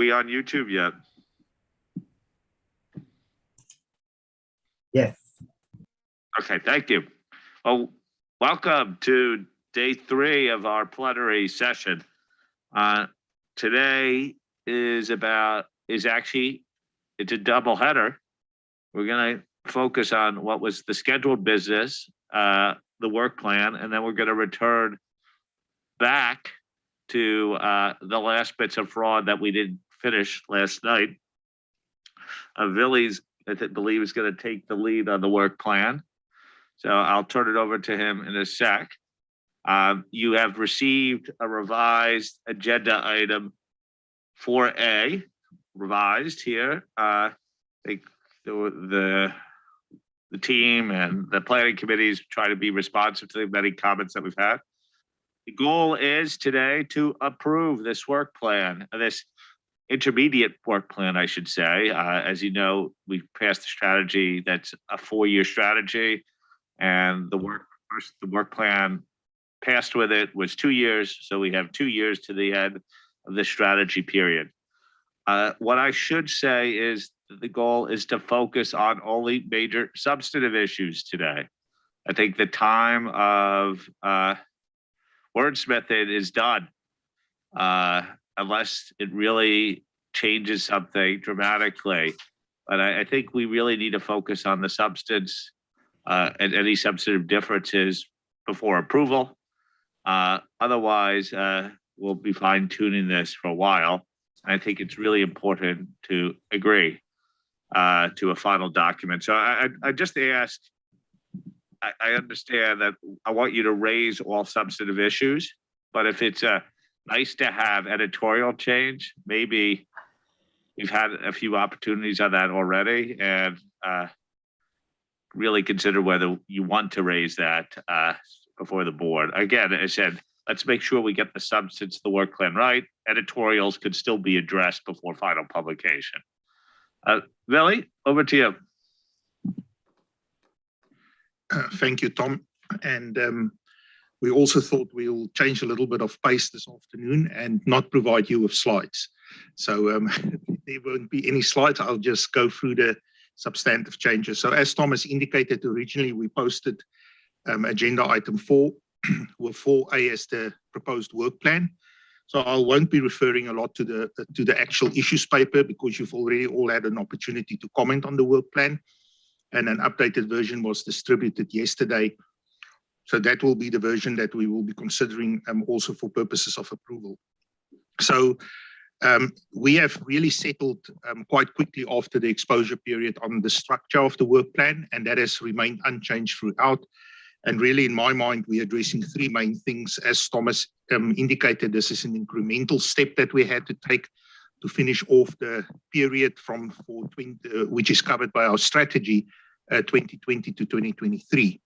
We on YouTube yet? Yes. Okay, thank you. Well, welcome to day 3 of our plenary session. Today is actually, it's a double header. We're going to focus on what was the scheduled business, the work plan, and then we're going to return back to the last bits of fraud that we didn't finish last night. Villy's, I believe, is going to take the lead on the work plan. So I'll turn it over to him in a sec. You have received a revised agenda item 4A, revised here. I think the team and the planning committees try to be responsive to the many comments that we've had. The goal is today to approve this work plan, this intermediate work plan, I should say. As you know, we've passed a strategy that's a 4-year strategy, and the work plan passed with it was 2 years. So we have 2 years to the end of the strategy period. What I should say is the goal is to focus on only major substantive issues today. I think the time of wordsmithing is done, unless it really changes something dramatically. But I think we really need to focus on the substance and any substantive differences before approval. Otherwise, we'll be fine tuning this for a while. I think it's really important to agree to a final document. So I just ask, I understand that I want you to raise all substantive issues, but if it's a nice to have editorial change, maybe we've had a few opportunities on that already, and really consider whether you want to raise that before the board. Again, as I said, let's make sure we get the substance of the work plan right. Editorials could still be addressed before final publication. Villy, over to you. Thank you, Tom. And we also thought we'll change a little bit of pace this afternoon and not provide you with slides. So there won't be any slides. I'll just go through the substantive changes. So as Thomas indicated, originally we posted agenda item 4 with 4A as the proposed work plan. So I won't be referring a lot to the actual issues paper, because you've already all had an opportunity to comment on the work plan, and an updated version was distributed yesterday. So that will be the version that we will be considering also for purposes of approval. So we have really settled quite quickly after the exposure period on the structure of the work plan, and that has remained unchanged throughout. And really, in my mind, we're addressing 3 main things. As Thomas indicated, this is an incremental step that we had to take to finish off the period from 420, which is covered by our strategy 2020 to 2023.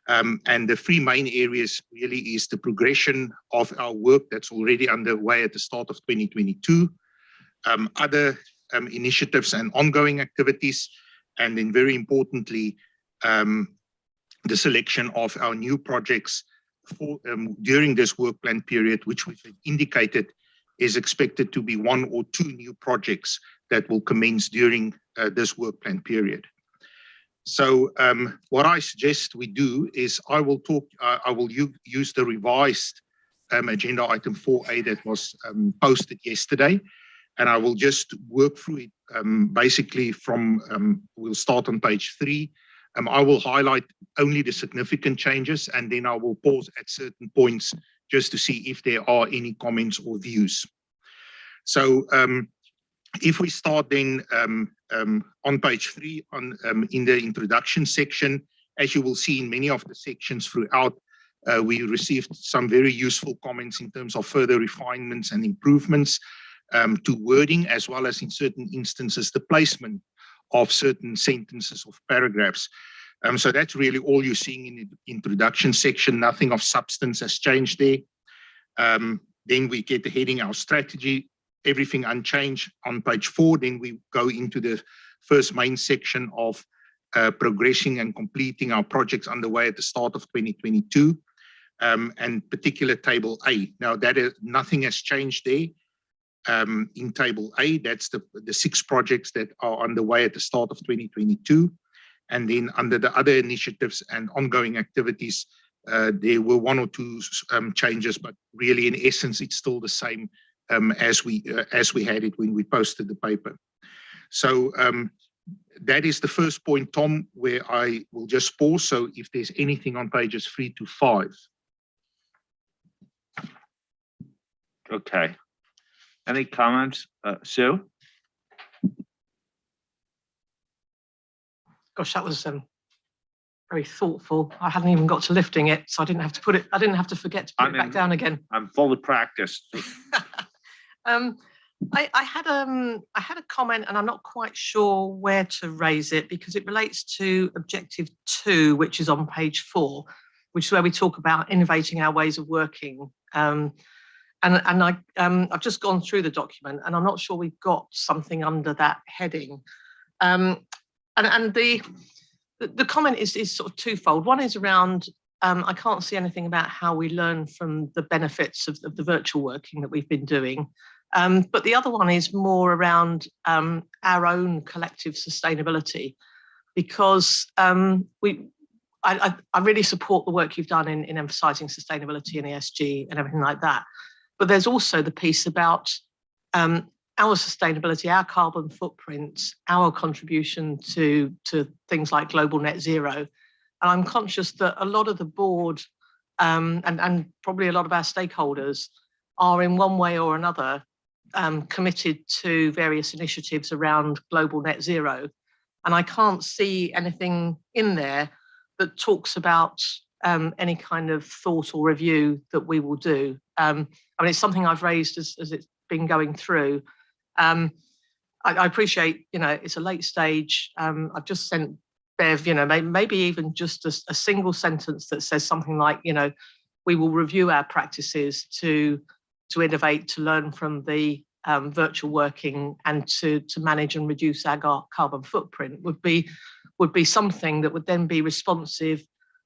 And the 3 main areas really is the progression of our work that's already underway at the start of 2022, other initiatives and ongoing activities, and then very importantly, the selection of our new projects for during this work plan period, which we've indicated is expected to be 1 or 2 new projects that will commence during this work plan period. So what I suggest we do is I will use the revised agenda item 4A that was posted yesterday, and I will just work through it basically from, we'll start on page 3. I will highlight only the significant changes, and then I will pause at certain points just to see if there are any comments or views. So if we start then on page 3 in the introduction section, as you will see in many of the sections throughout, we received some very useful comments in terms of further refinements and improvements to wording, as well as in certain instances the placement of certain sentences of paragraphs. So that's really all you're seeing in the introduction section. Nothing of substance has changed there. Then we get the heading, our strategy, everything unchanged on page 4. Then we go into the first main section of progressing and completing our projects underway at the start of 2022, and particular table A. Now that is, nothing has changed there. in Table A, that's the 6 projects that are underway at the start of 2022. And then under the other initiatives and ongoing activities, there were 1 or 2 changes, but really in essence, it's still the same as we had it when we posted the paper. So that is the first point, Tom, where I will just pause. So if there's anything on pages 3 to 5. Okay. Any comments, Sue? Gosh, that was very thoughtful. I hadn't even got to lifting it, so I didn't have to put it. I didn't have to forget to put it back down again. I'm full of practice. I had a comment, and I'm not quite sure where to raise it because it relates to objective 2, which is on page 4, which is where we talk about innovating our ways of working. And I've just gone through the document, and I'm not sure we've got something under that heading. And the comment is sort of twofold. One is around, I can't see anything about how we learn from the benefits of the virtual working that we've been doing. But the other one is more around our own collective sustainability, because I really support the work you've done in emphasising sustainability and ESG and everything like that. But there's also the piece about our sustainability, our carbon footprint, our contribution to things like global net zero. And I'm conscious that a lot of the board and probably a lot of our stakeholders are in one way or another committed to various initiatives around global net zero. And I can't see anything in there that talks about any kind of thought or review that we will do. I mean, it's something I've raised as it's been going through. I appreciate, it's a late stage. I've just sent Bev, maybe even just a single sentence that says something like, we will review our practices to innovate, to learn from the virtual working, and to manage and reduce our carbon footprint would be something that would then be responsive,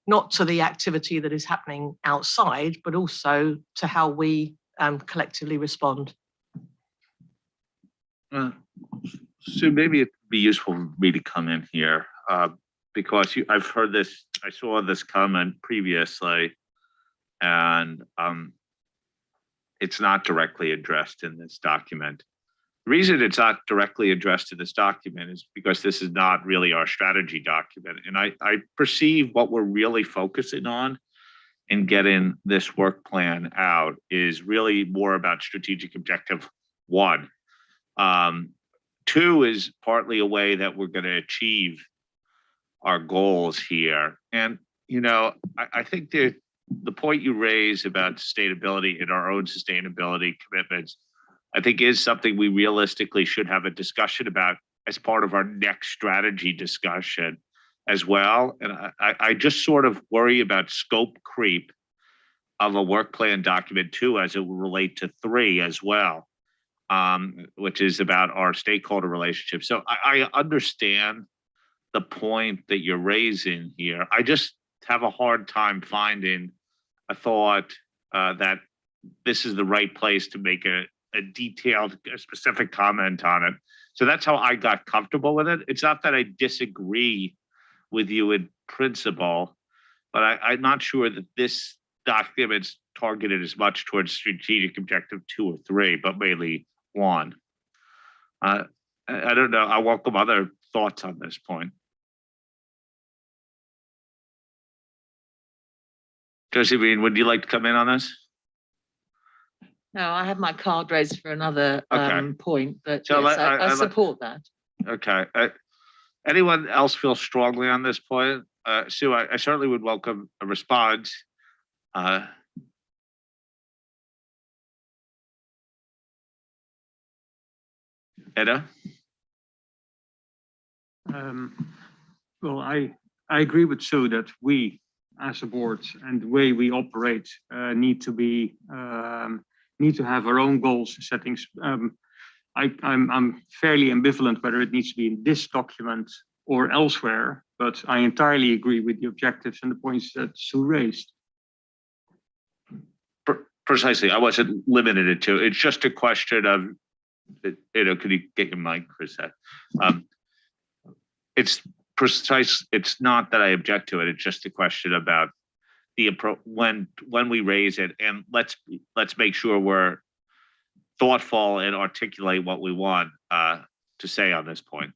not to the activity that is happening outside, but also to how we collectively respond. So maybe it'd be useful for me to come in here because I've heard this, I saw this comment previously, and it's not directly addressed in this document. The reason it's not directly addressed in this document is because this is not really our strategy document. And I perceive what we're really focusing on in getting this work plan out is really more about strategic objective 1. 2 is partly a way that we're going to achieve our goals here. And, I think that the point you raise about sustainability and our own sustainability commitments, I think is something we realistically should have a discussion about as part of our next strategy discussion as well. And I just sort of worry about scope creep of a work plan document 2 as it will relate to 3 as well, which is about our stakeholder relationship. So I understand the point that you're raising here. I just have a hard time finding a thought that this is the right place to make a detailed, specific comment on it. So that's how I got comfortable with it. It's not that I disagree with you in principle, but I'm not sure that this document's targeted as much towards strategic objective 2 or 3, but mainly 1. I don't know. I welcome other thoughts on this point. Josephine, would you like to come in on this? No, I have my card raised for another point, but So yes, I support that. Okay. Anyone else feel strongly on this point? Sue, I certainly would welcome a response. Edda? Well, I agree with Sue that we, as a board and the way we operate, need to have our own goals settings. I'm fairly ambivalent whether it needs to be in this document or elsewhere, but I entirely agree with the objectives and the points that Sue raised. Precisely, I wasn't limited to. It's just a question of Could you get your mic, Chris? It's precise. It's not that I object to it. It's just a question about the when we raise it, and let's make sure we're thoughtful and articulate what we want to say on this point.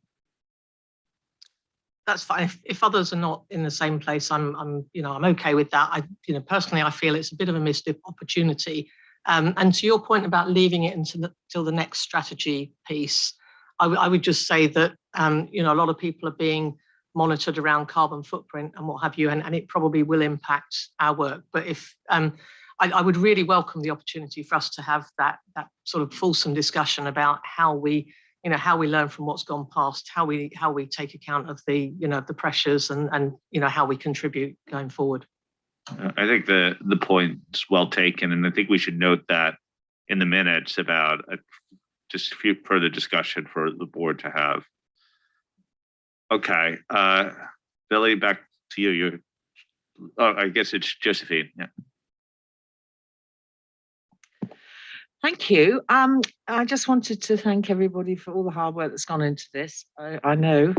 That's fine. If others are not in the same place, I'm okay with that. Personally, I feel it's a bit of a missed opportunity. And to your point about leaving it until the next strategy piece, I would just say that a lot of people are being monitored around carbon footprint and what have you, and it probably will impact our work. But if I would really welcome the opportunity for us to have that sort of fulsome discussion about how we learn from what's gone past, how we take account of the pressures and how we contribute going forward. I think the point's well taken, and I think we should note that in the minutes about just a few further discussion for the board to have. Okay, Billy, back to you. I guess it's Josephine. Yeah. Thank you. I just wanted to thank everybody for all the hard work that's gone into this. I know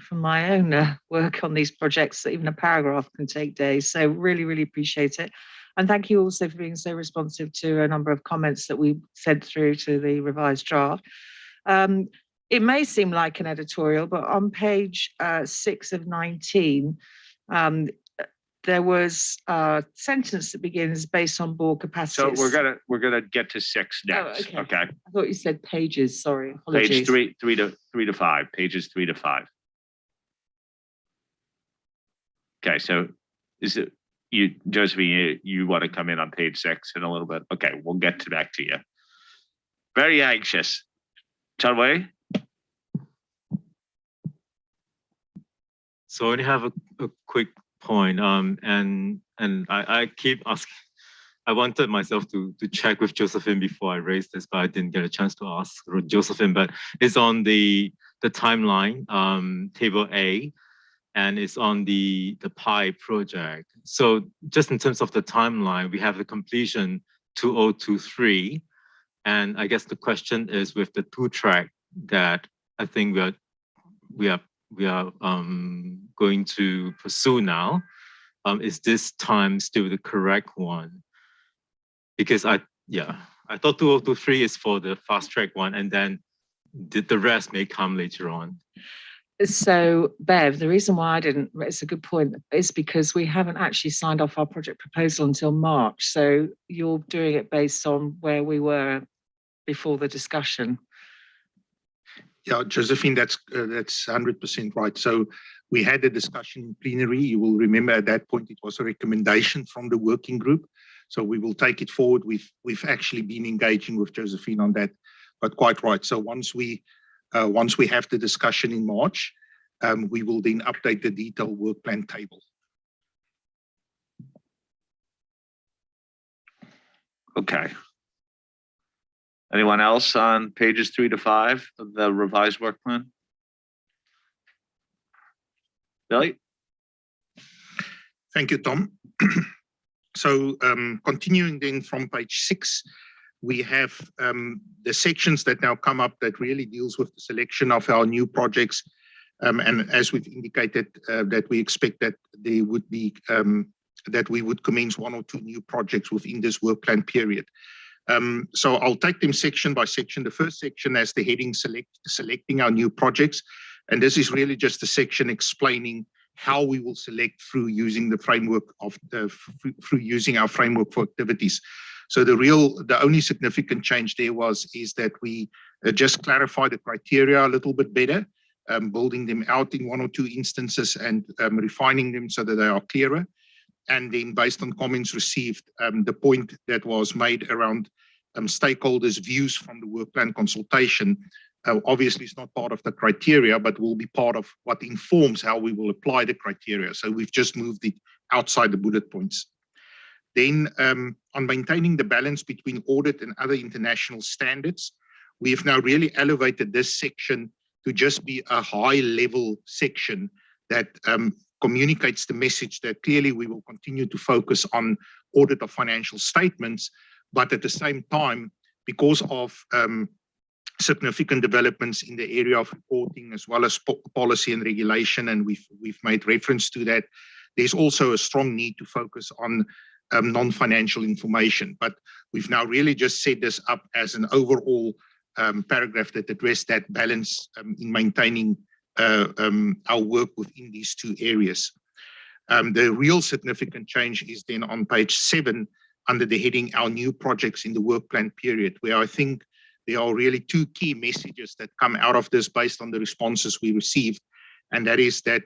from my own work on these projects that even a paragraph can take days. So really, really appreciate it. And thank you also for being so responsive to a number of comments that we sent through to the revised draft. It may seem like an editorial, but on page 6 of 19, there was a sentence that begins based on board capacity. So we're gonna get to 6 next. Oh, okay. I thought you said pages. Sorry, apologies. Page 3 to 5. Pages 3 to 5. Okay, so is it you, Josephine? You want to come in on page 6 in a little bit? Okay, we'll get back to you. Very anxious. Chanwei? So I only have a quick point, and I keep asking. I wanted myself to check with Josephine before I raised this, but I didn't get a chance to ask Josephine. But it's on the timeline, table A, and it's on the PI project. So just in terms of the timeline, we have the completion 2023, and I guess the question is with the 2-track that I think we are going to pursue now. Is this time still the correct one? Because I thought 2023 is for the fast track one, and then the rest may come later on. So Bev, the reason why I didn't, it's a good point, is because we haven't actually signed off our project proposal until March. So you're doing it based on where we were before the discussion. Yeah, Josephine, that's 100% right. So we had a discussion in plenary. You will remember at that point it was a recommendation from the working group. So we will take it forward. We've actually been engaging with Josephine on that, but quite right. So once we have the discussion in March, we will then update the detailed work plan table. Okay. Anyone else on pages 3 to 5 of the revised work plan? Billy? Thank you, Tom. So continuing then from page 6, we have the sections that now come up that really deals with the selection of our new projects. And as we've indicated, that we expect that there would be, that we would commence 1 or 2 new projects within this work plan period. So I'll take them section by section. The first section has the heading selecting our new projects. And this is really just a section explaining how we will select through using the framework of through using our framework for activities. So the only significant change there is that we just clarify the criteria a little bit better, building them out in 1 or 2 instances and refining them so that they are clearer. And then based on comments received, the point that was made around stakeholders' views from the work plan consultation, obviously it's not part of the criteria, but will be part of what informs how we will apply the criteria. So we've just moved it outside the bullet points. Then on maintaining the balance between audit and other international standards, we have now really elevated this section to just be a high-level section that communicates the message that clearly we will continue to focus on audit of financial statements, but at the same time, because of significant developments in the area of reporting as well as policy and regulation, and we've made reference to that. There's also a strong need to focus on non-financial information, but we've now really just set this up as an overall paragraph that addressed that balance in maintaining our work within these two areas. The real significant change is then on page 7 under the heading Our New Projects in the Work Plan Period, where I think there are really two key messages that come out of this based on the responses we received. And that is that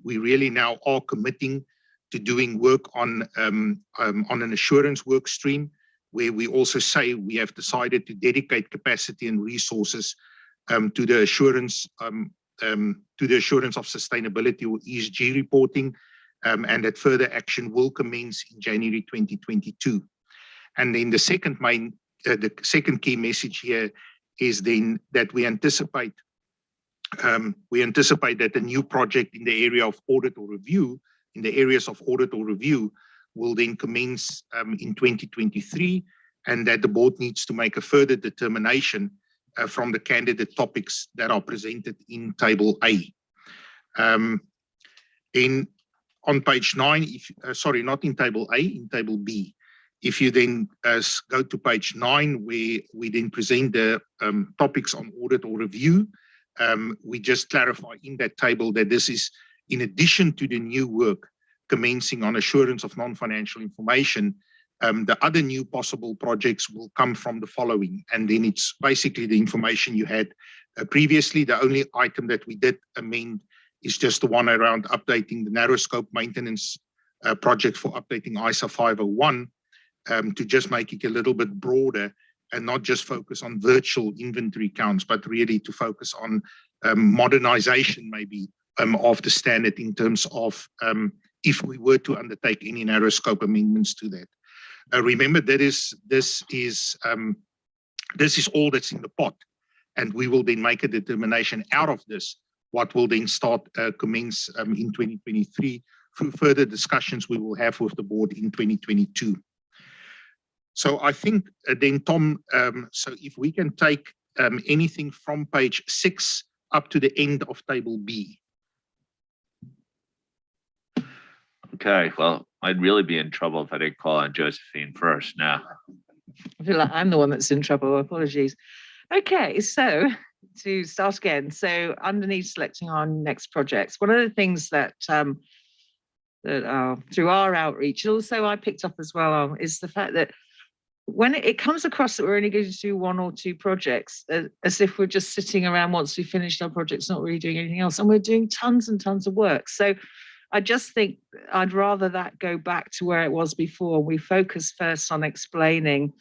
we really now are committing to doing work on an assurance work stream, where we also say we have decided to dedicate capacity and resources to the assurance of sustainability or ESG reporting, and that further action will commence in January 2022. And then the second key message here is then that we anticipate that the new project in the area of audit or review, in the areas of audit or review, will then commence in 2023, and that the board needs to make a further determination from the candidate topics that are presented in Table A. On page 9, sorry, not in Table A, in Table B. If you then go to page 9, where we then present the topics on audit or review, we just clarify in that table that this is in addition to the new work commencing on assurance of non-financial information. The other new possible projects will come from the following, and then it's basically the information you had previously. The only item that we did amend is just the one around updating the narrow scope maintenance project for updating ISA 501 to just make it a little bit broader and not just focus on virtual inventory counts, but really to focus on modernization maybe of the standard in terms of if we were to undertake any narrow scope amendments to that. Remember that this is all that's in the pot, and we will then make a determination out of this, what will then start commence in 2023 through further discussions we will have with the board in 2022. So I think then, Tom, so if we can take anything from page 6 up to the end of Table B. Okay, well, I'd really be in trouble if I didn't call on Josephine first now. I feel like I'm the one that's in trouble. Apologies. Okay, so to start again. So underneath selecting our next projects, one of the things that through our outreach, and also I picked up as well, is the fact that when it comes across that we're only going to do 1 or 2 projects, as if we're just sitting around once we've finished our projects, not really doing anything else, and we're doing tons and tons of work. So I just think I'd rather that go back to where it was before. We focus first on explaining,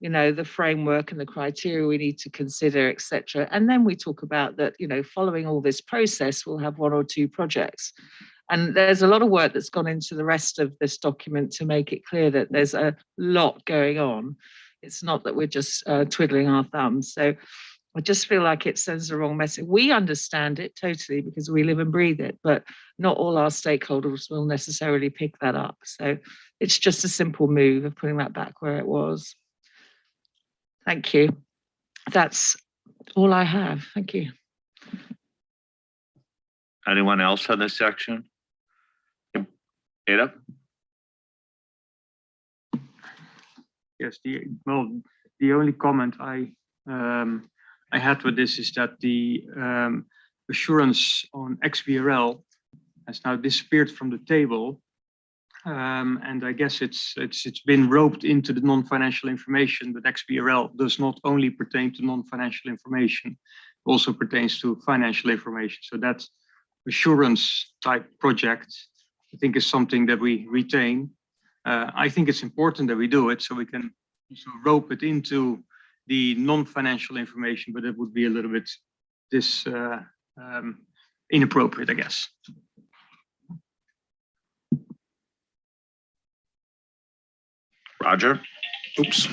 you know, the framework and the criteria we need to consider, etc. And then we talk about that, you know, following all this process, we'll have 1 or 2 projects. And there's a lot of work that's gone into the rest of this document to make it clear that there's a lot going on. It's not that we're just twiddling our thumbs. So I just feel like it sends the wrong message. We understand it totally because we live and breathe it, but not all our stakeholders will necessarily pick that up. So it's just a simple move of putting that back where it was. Thank you. That's all I have. Thank you. Anyone else on this section? Ada? Yes, the only comment I had with this is that the assurance on XBRL has now disappeared from the table, and I guess it's been roped into the non-financial information. But XBRL does not only pertain to non-financial information; it also pertains to financial information. So that assurance type project, I think, is something that we retain. I think it's important that we do it so we can also rope it into the non-financial information, but it would be a little bit inappropriate, I guess. Roger? Oops.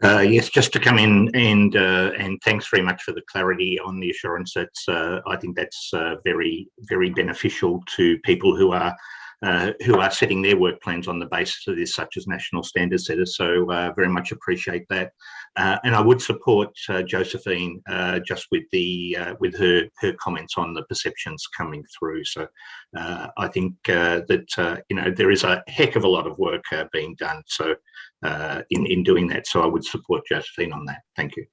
Yes, just to come in and thanks very much for the clarity on the assurance. That's I think that's very, very beneficial to people who are who are setting their work plans on the basis of this, such as national standard setters. So very much appreciate that. And I would support Josephine just with her comments on the perceptions coming through. So I think that there is a heck of a lot of work being done. So in doing that, so I would support Josephine on that. Thank you.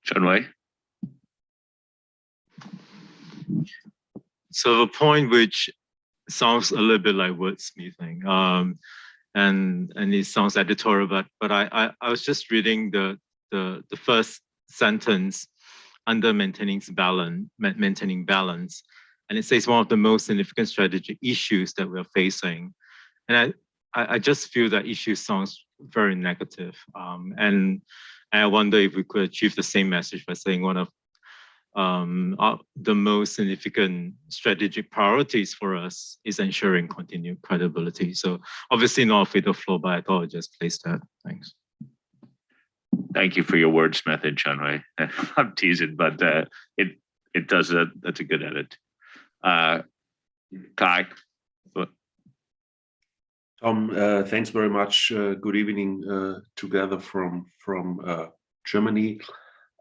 John Way. So the point which sounds a little bit like wordsmithing, and it sounds editorial, but I was just reading the first sentence under maintaining balance, and it says one of the most significant strategic issues that we're facing, and I just feel that issue sounds very negative, and I wonder if we could achieve the same message by saying one of the most significant strategic priorities for us is ensuring continued credibility. So obviously not a fatal flaw, but I thought I'd just place that. Thanks. Thank you for your wordsmithing, Chunwei. I'm teasing, but it does that's a good edit. Kai. Tom, thanks very much. Good evening together from Germany.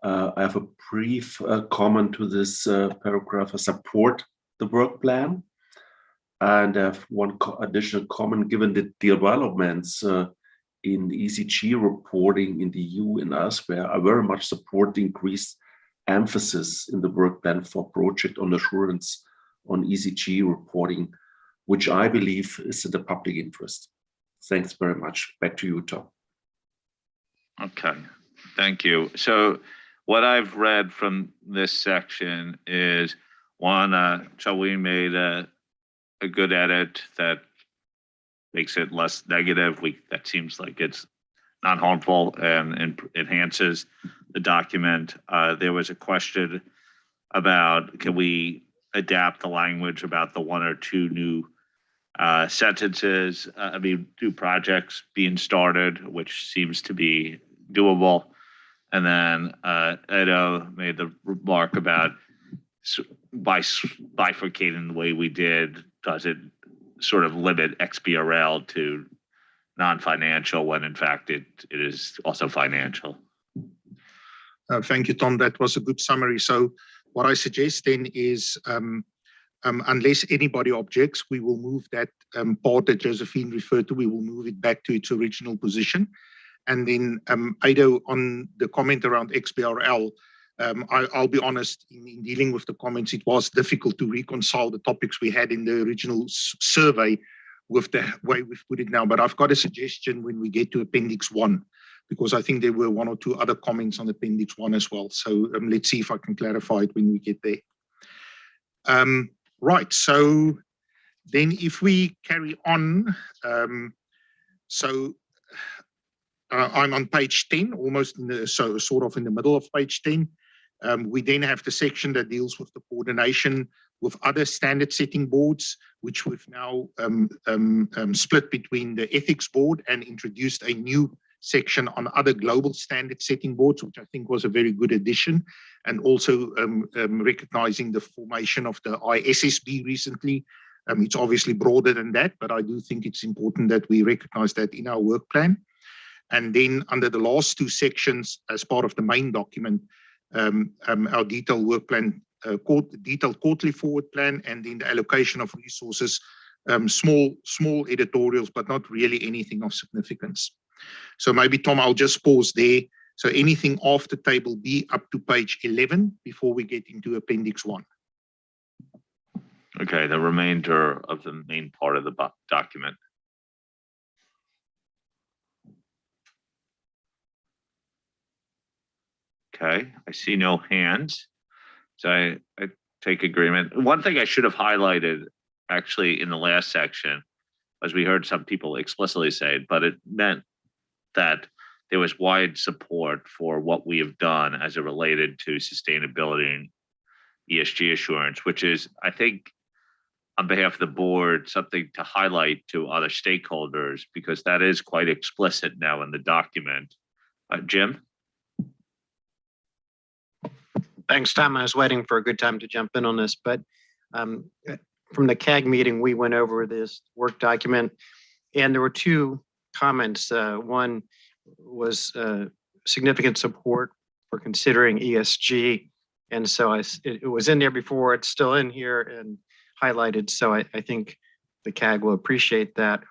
I have a brief comment to this paragraph. I support the work plan, and I have one additional comment. Given the developments in ESG reporting in the EU and elsewhere, I very much support the increased emphasis in the work plan for project on assurance on ESG reporting, which I believe is in the public interest. Thanks very much. Back to you, Tom. Okay, thank you. So what I've read from this section is one, Chalween made a good edit that makes it less negative. That seems like it's not harmful and enhances the document. There was a question about, can we adapt the language about the one or two new sentences, new projects being started, which seems to be doable. And then Edo made the remark about by bifurcating the way we did, does it sort of limit XBRL to non-financial when in fact it is also financial? Thank you, Tom. That was a good summary. So what I suggest then is, unless anybody objects, we will move that part that Josephine referred to, we will move it back to its original position. And then Ido, on the comment around XBRL, I'll be honest, in dealing with the comments, it was difficult to reconcile the topics we had in the original survey with the way we've put it now. But I've got a suggestion when we get to Appendix 1, because I think there were one or two other comments on Appendix 1 as well. So let's see if I can clarify it when we get there. Right, so then if we carry on, I'm on page 10, almost sort of in the middle of page 10. We then have the section that deals with the coordination with other standard setting boards, which we've now split between the ethics board and introduced a new section on other global standard setting boards, which I think was a very good addition, and also recognizing the formation of the IAASB recently. It's obviously broader than that, but I do think it's important that we recognize that in our work plan. And then under the last two sections, as part of the main document, our detailed work plan, detailed quarterly forward plan, and then the allocation of resources, small editorials, but not really anything of significance. So maybe, Tom, I'll just pause there. So anything after table B up to page 11 before we get into Appendix 1. Okay, the remainder of the main part of the document. Okay, I see no hands, so I take agreement. One thing I should have highlighted actually in the last section, as we heard some people explicitly say, but it meant that there was wide support for what we have done as it related to sustainability and ESG assurance, which is, I think, on behalf of the board, something to highlight to other stakeholders, because that is quite explicit now in the document. Jim? Thanks, Tom. I was waiting for a good time to jump in on this, but from the CAG meeting, we went over this work document, and there were two comments. One was significant support for considering ESG, and so it was in there before. It's still in here and highlighted. So I think the CAG will appreciate that.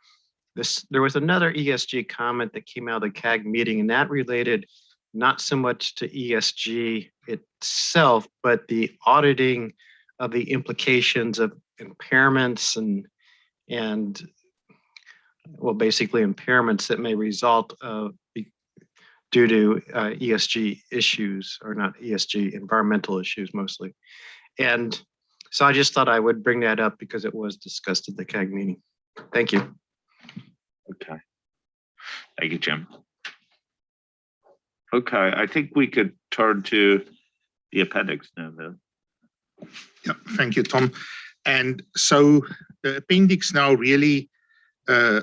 There was another ESG comment that came out of the CAG meeting, and that related not so much to ESG itself, but the auditing of the implications of impairments and well, basically impairments that may result due to ESG issues, or not ESG, environmental issues mostly. And so I just thought I would bring that up because it was discussed at the CAG meeting. Thank you. Okay. Thank you, Jim. Okay, I think we could turn to the appendix now, Bill. Yeah, thank you, Tom. And so the appendix now really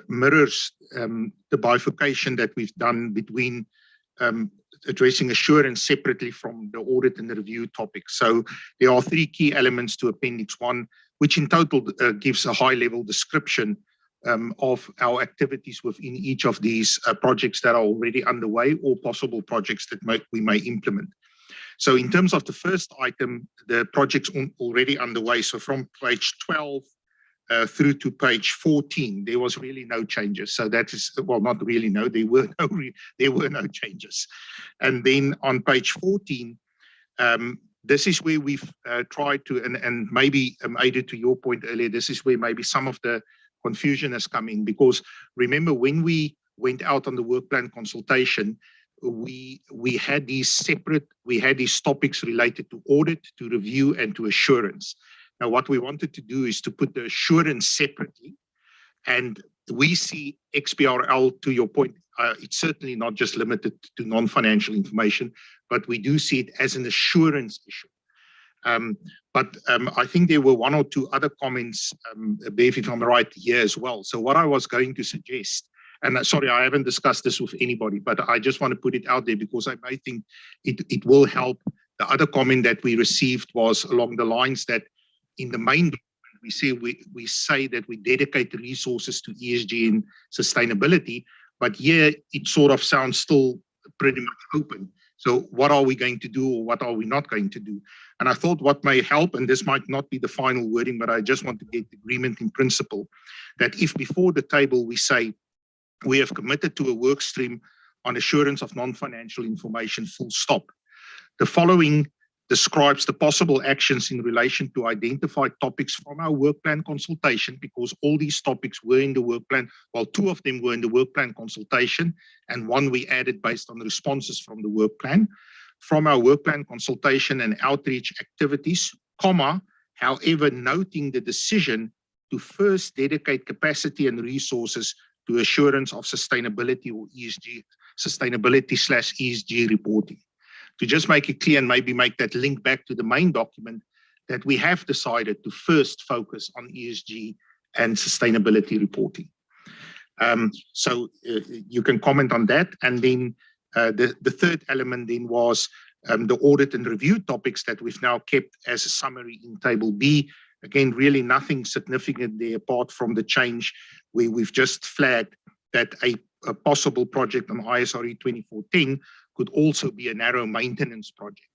mirrors the bifurcation that we've done between addressing assurance separately from the audit and the review topics. So there are three key elements to Appendix One, which in total gives a high-level description of our activities within each of these projects that are already underway or possible projects that we may implement. So in terms of the first item, the projects already underway. So from page 12 through to page 14, there was really no changes. So that is, well, not really no, there were no changes. And then on page 14, this is where we've tried to, and maybe Ada, to your point earlier, this is where maybe some of the confusion has come in, because remember when we went out on the work plan consultation, we had these topics related to audit, to review, and to assurance. Now, what we wanted to do is to put the assurance separately, and we see XBRL, to your point, it's certainly not just limited to non-financial information, but we do see it as an assurance issue. But I think there were one or two other comments, Bev, if I'm right, here as well. So what I was going to suggest, and sorry, I haven't discussed this with anybody, but I just want to put it out there because I may think it will help. The other comment that we received was along the lines that in the main document, we say that we dedicate the resources to ESG and sustainability, but here it sort of sounds still pretty much open. So what are we going to do, or what are we not going to do? And I thought what may help, and this might not be the final wording, but I just want to get agreement in principle, that if before the table we say we have committed to a work stream on assurance of non-financial information, full stop, the following describes the possible actions in relation to identify topics from our work plan consultation, because all these topics were in the work plan. Well, two of them were in the work plan consultation, and one we added based on the responses from the work plan. From our work plan consultation and outreach activities, however, noting the decision to first dedicate capacity and resources to assurance of sustainability or ESG, sustainability/ESG reporting. To just make it clear and maybe make that link back to the main document, that we have decided to first focus on ESG and sustainability reporting. So you can comment on that. And then the third element then was the audit and review topics that we've now kept as a summary in Table B. Again, really nothing significant there apart from the change where we've just flagged that a possible project on ISRE 2410 could also be a narrow maintenance project.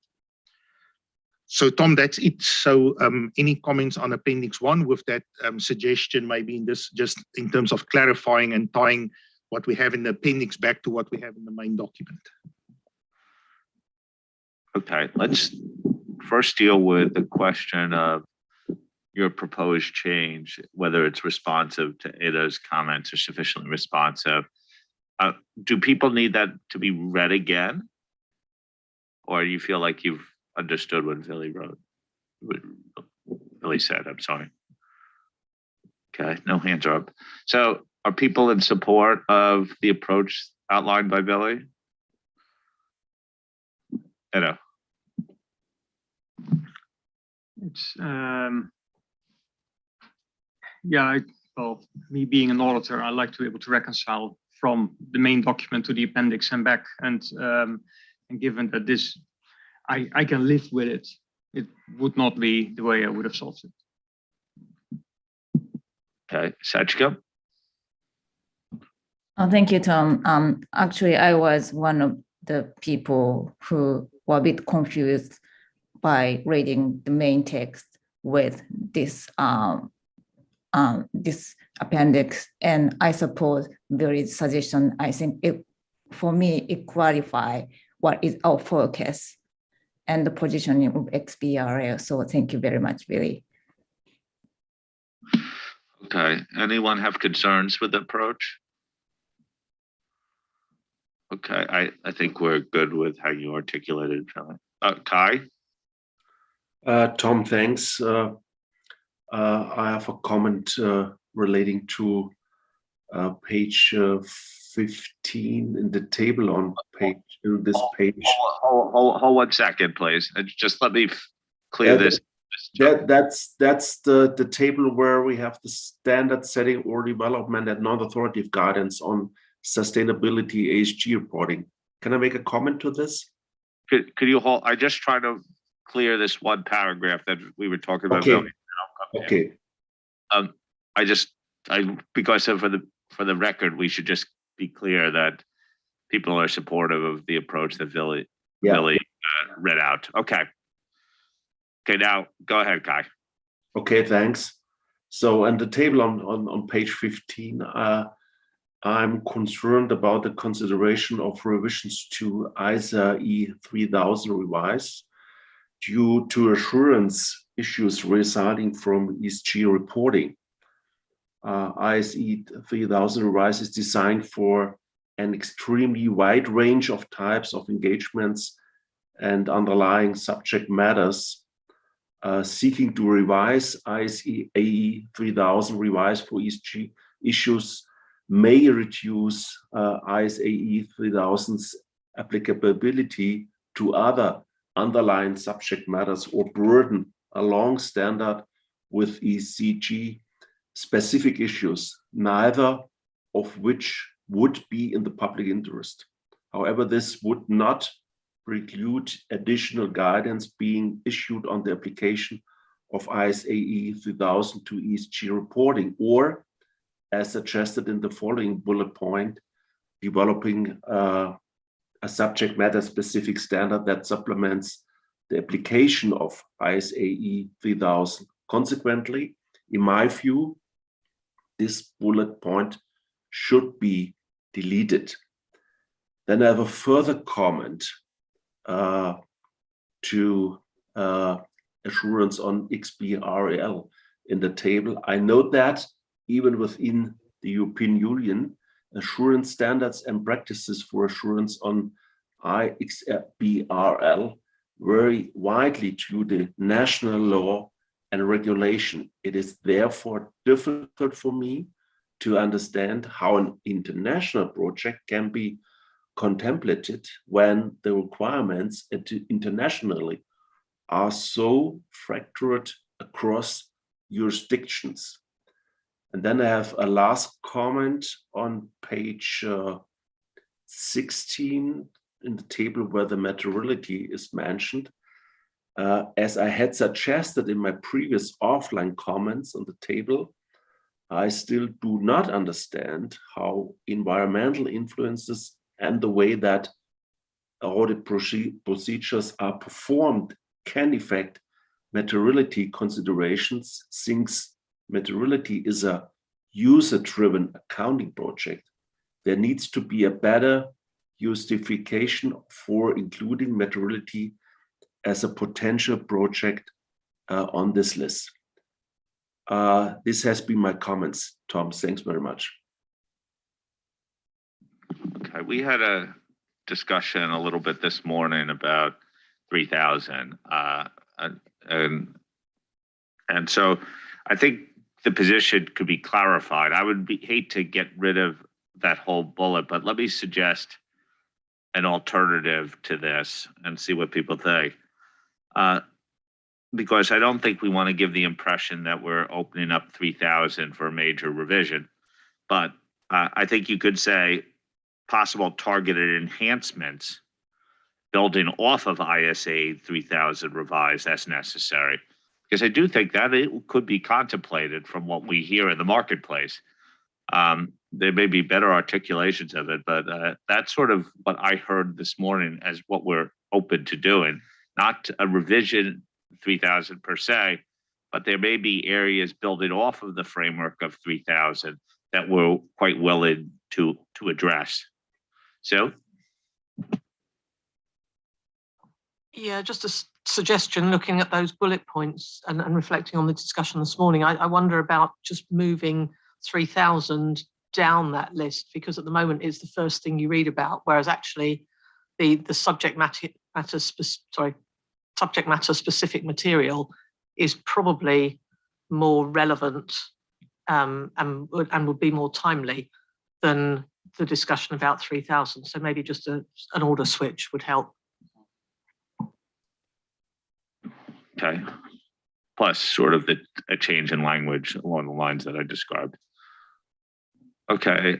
So Tom, that's it. So any comments on Appendix 1 with that suggestion, maybe in this, just in terms of clarifying and tying what we have in the appendix back to what we have in the main document? Okay, let's first deal with the question of your proposed change, whether it's responsive to Ada's comments or sufficiently responsive. Do people need that to be read again? Or do you feel like you've understood what Billy wrote? What Billy said, I'm sorry. Okay, no hands are up. So are people in support of the approach outlined by Billy? Ada. It's yeah, well, me being an auditor, I like to be able to reconcile from the main document to the appendix and back. And given that this, I can live with it, it would not be the way I would have solved it. Okay, Sachika? Thank you, Tom. Actually, I was one of the people who were a bit confused by reading the main text with this this appendix, and I suppose there is suggestion. I think for me, it clarify what is our focus and the positioning of XBRL. So thank you very much, Billy. Okay, anyone have concerns with the approach? Okay, I think we're good with how you articulated it. Kai? Tom, thanks. I have a comment relating to page 15 in the table on this page. Hold 1 second, please. Just let me clear this. That's the table where we have the standard setting or development and non-authoritative guidance on sustainability ASG reporting. Can I make a comment to this? Could you hold? I just try to clear this one paragraph that we were talking about. Okay. Because for the record, we should just be clear that people are supportive of the approach that Billy read out. Okay, now go ahead, Kai. Okay, thanks. So, and the table on page 15, I'm concerned about the consideration of revisions to ISA E 3000 revise due to assurance issues resulting from ESG reporting. ISE 3000 revise is designed for an extremely wide range of types of engagements and underlying subject matters. Seeking to revise ISE 3000 revise for ESG issues may reduce ISAE 3000's applicability to other underlying subject matters or burden a long standard with ECG specific issues, neither of which would be in the public interest. However, this would not preclude additional guidance being issued on the application of ISAE 3000 to ESG reporting, or as suggested in the following bullet point, developing a subject matter specific standard that supplements the application of ISAE 3000. Consequently, in my view, this bullet point should be deleted. Then I have a further comment to assurance on XBRL in the table. I note that even within the European Union, assurance standards and practices for assurance on XBRL vary widely to the national law and regulation. It is therefore difficult for me to understand how an international project can be contemplated when the requirements internationally are so fractured across jurisdictions. And then I have a last comment on page 16 in the table where the materiality is mentioned. As I had suggested in my previous offline comments on the table, I still do not understand how environmental influences and the way that audit procedures are performed can affect materiality considerations, since materiality is a user-driven accounting project. There needs to be a better justification for including materiality as a potential project on this list. This has been my comments, Tom. Thanks very much. Okay, we had a discussion a little bit this morning about 3000. And so I think the position could be clarified. I would hate to get rid of that whole bullet, but let me suggest an alternative to this and see what people think. Because I don't think we want to give the impression that we're opening up 3000 for a major revision, but I think you could say possible targeted enhancements building off of ISA 3000 revised as necessary. Because I do think that it could be contemplated from what we hear in the marketplace. There may be better articulations of it, but that's sort of what I heard this morning as what we're open to doing. Not a revision 3,000 per se, but there may be areas building off of the framework of 3,000 that we're quite willing to address. So, yeah, just a suggestion, looking at those bullet points and reflecting on the discussion this morning, I wonder about just moving 3,000 down that list, because at the moment it's the first thing you read about, whereas actually the subject matter specific material is probably more relevant and would be more timely than the discussion about 3,000. So maybe just an order switch would help. okay. Plus sort of a change in language along the lines that I described. Okay.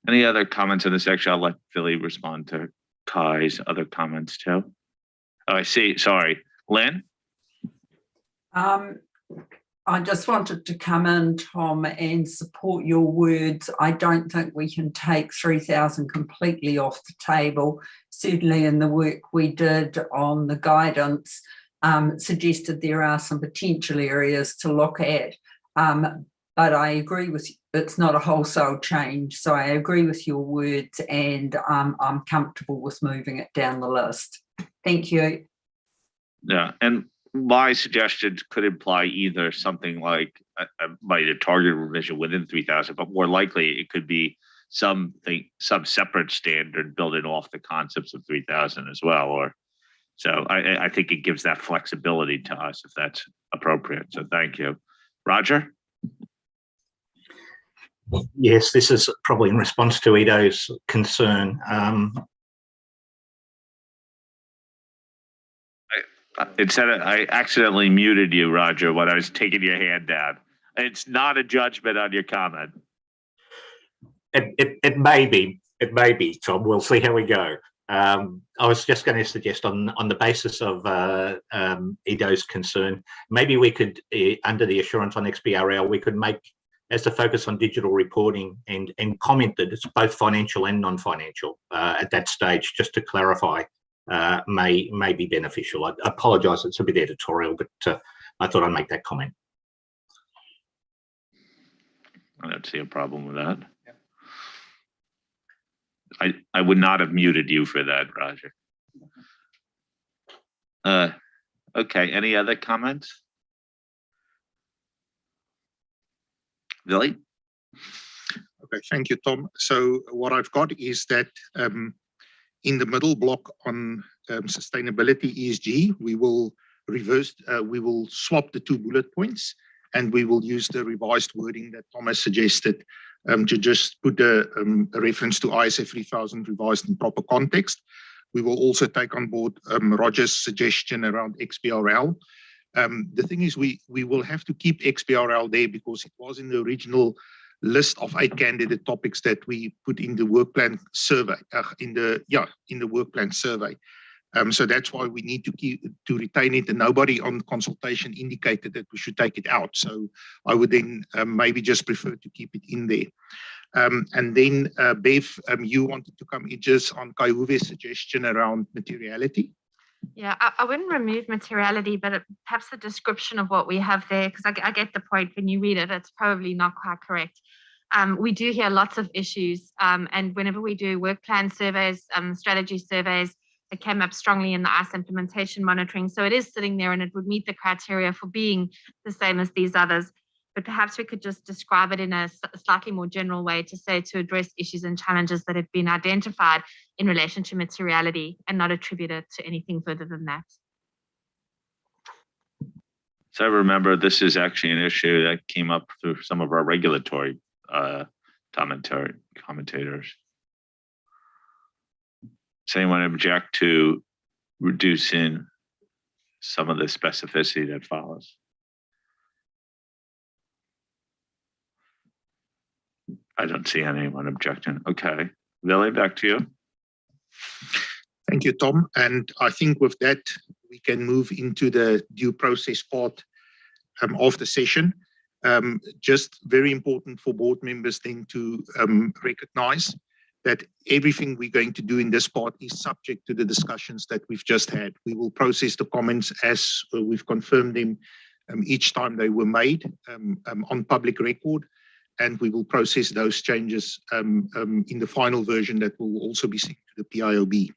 Any other comments in this section? I'll let Philly respond to Kai's other comments too. Oh, I see. Sorry. Lynn? I just wanted to come in, Tom, and support your words. I don't think we can take 3,000 completely off the table. Certainly in the work we did on the guidance, suggested there are some potential areas to look at. But I agree with you, it's not a wholesale change. So I agree with your words, and I'm comfortable with moving it down the list. Thank you. Yeah, and my suggestions could imply either something like a targeted revision within 3,000, but more likely it could be some separate standard building off the concepts of 3,000 as well. Or so I think it gives that flexibility to us if that's appropriate. So thank you. Roger? Yes, this is probably in response to Ido's concern. I accidentally muted you, Roger, when I was taking your hand down. It's not a judgment on your comment. It may be, Tom. We'll see how we go. I was just going to suggest on the basis of Ido's concern, maybe we could, under the assurance on XBRL, we could make as the focus on digital reporting and comment that it's both financial and non-financial at that stage, just to clarify. May be beneficial. I apologise, it's a bit editorial, but I thought I'd make that comment. I don't see a problem with that. Yeah. I would not have muted you for that, Roger. Okay, any other comments? Billy? Okay, thank you, Tom. So what I've got is that in the middle block on sustainability ESG, we will swap the 2 bullet points, and we will use the revised wording that Tom has suggested to just put a reference to ISA 3000 revised in proper context. We will also take on board Roger's suggestion around XBRL. The thing is, we will have to keep XBRL there because it was in the original list of 8 candidate topics that we put in the work plan survey, in the work plan survey. So that's why we need to retain it, and nobody on consultation indicated that we should take it out. So I would then maybe just prefer to keep it in there. And then Bev, you wanted to come in just on Kai Huve's suggestion around materiality. Yeah, I wouldn't remove materiality, but perhaps the description of what we have there, because I get the point when you read it, it's probably not quite correct. We do hear lots of issues, and whenever we do work plan surveys, strategy surveys, it came up strongly in the ICE implementation monitoring. So it is sitting there and it would meet the criteria for being the same as these others. But perhaps we could just describe it in a slightly more general way to say to address issues and challenges that have been identified in relation to materiality and not attribute it to anything further than that. So I remember this is actually an issue that came up through some of our regulatory commentators. Does anyone object to reducing some of the specificity that follows? I don't see anyone objecting. Okay, Lily, back to you. Thank you, Tom. And I think with that, we can move into the due process part of the session. Just very important for board members then to recognize that everything we're going to do in this part is subject to the discussions that we've just had. We will process the comments as we've confirmed them each time they were made on public record, and we will process those changes in the final version that will also be sent to the PIOB.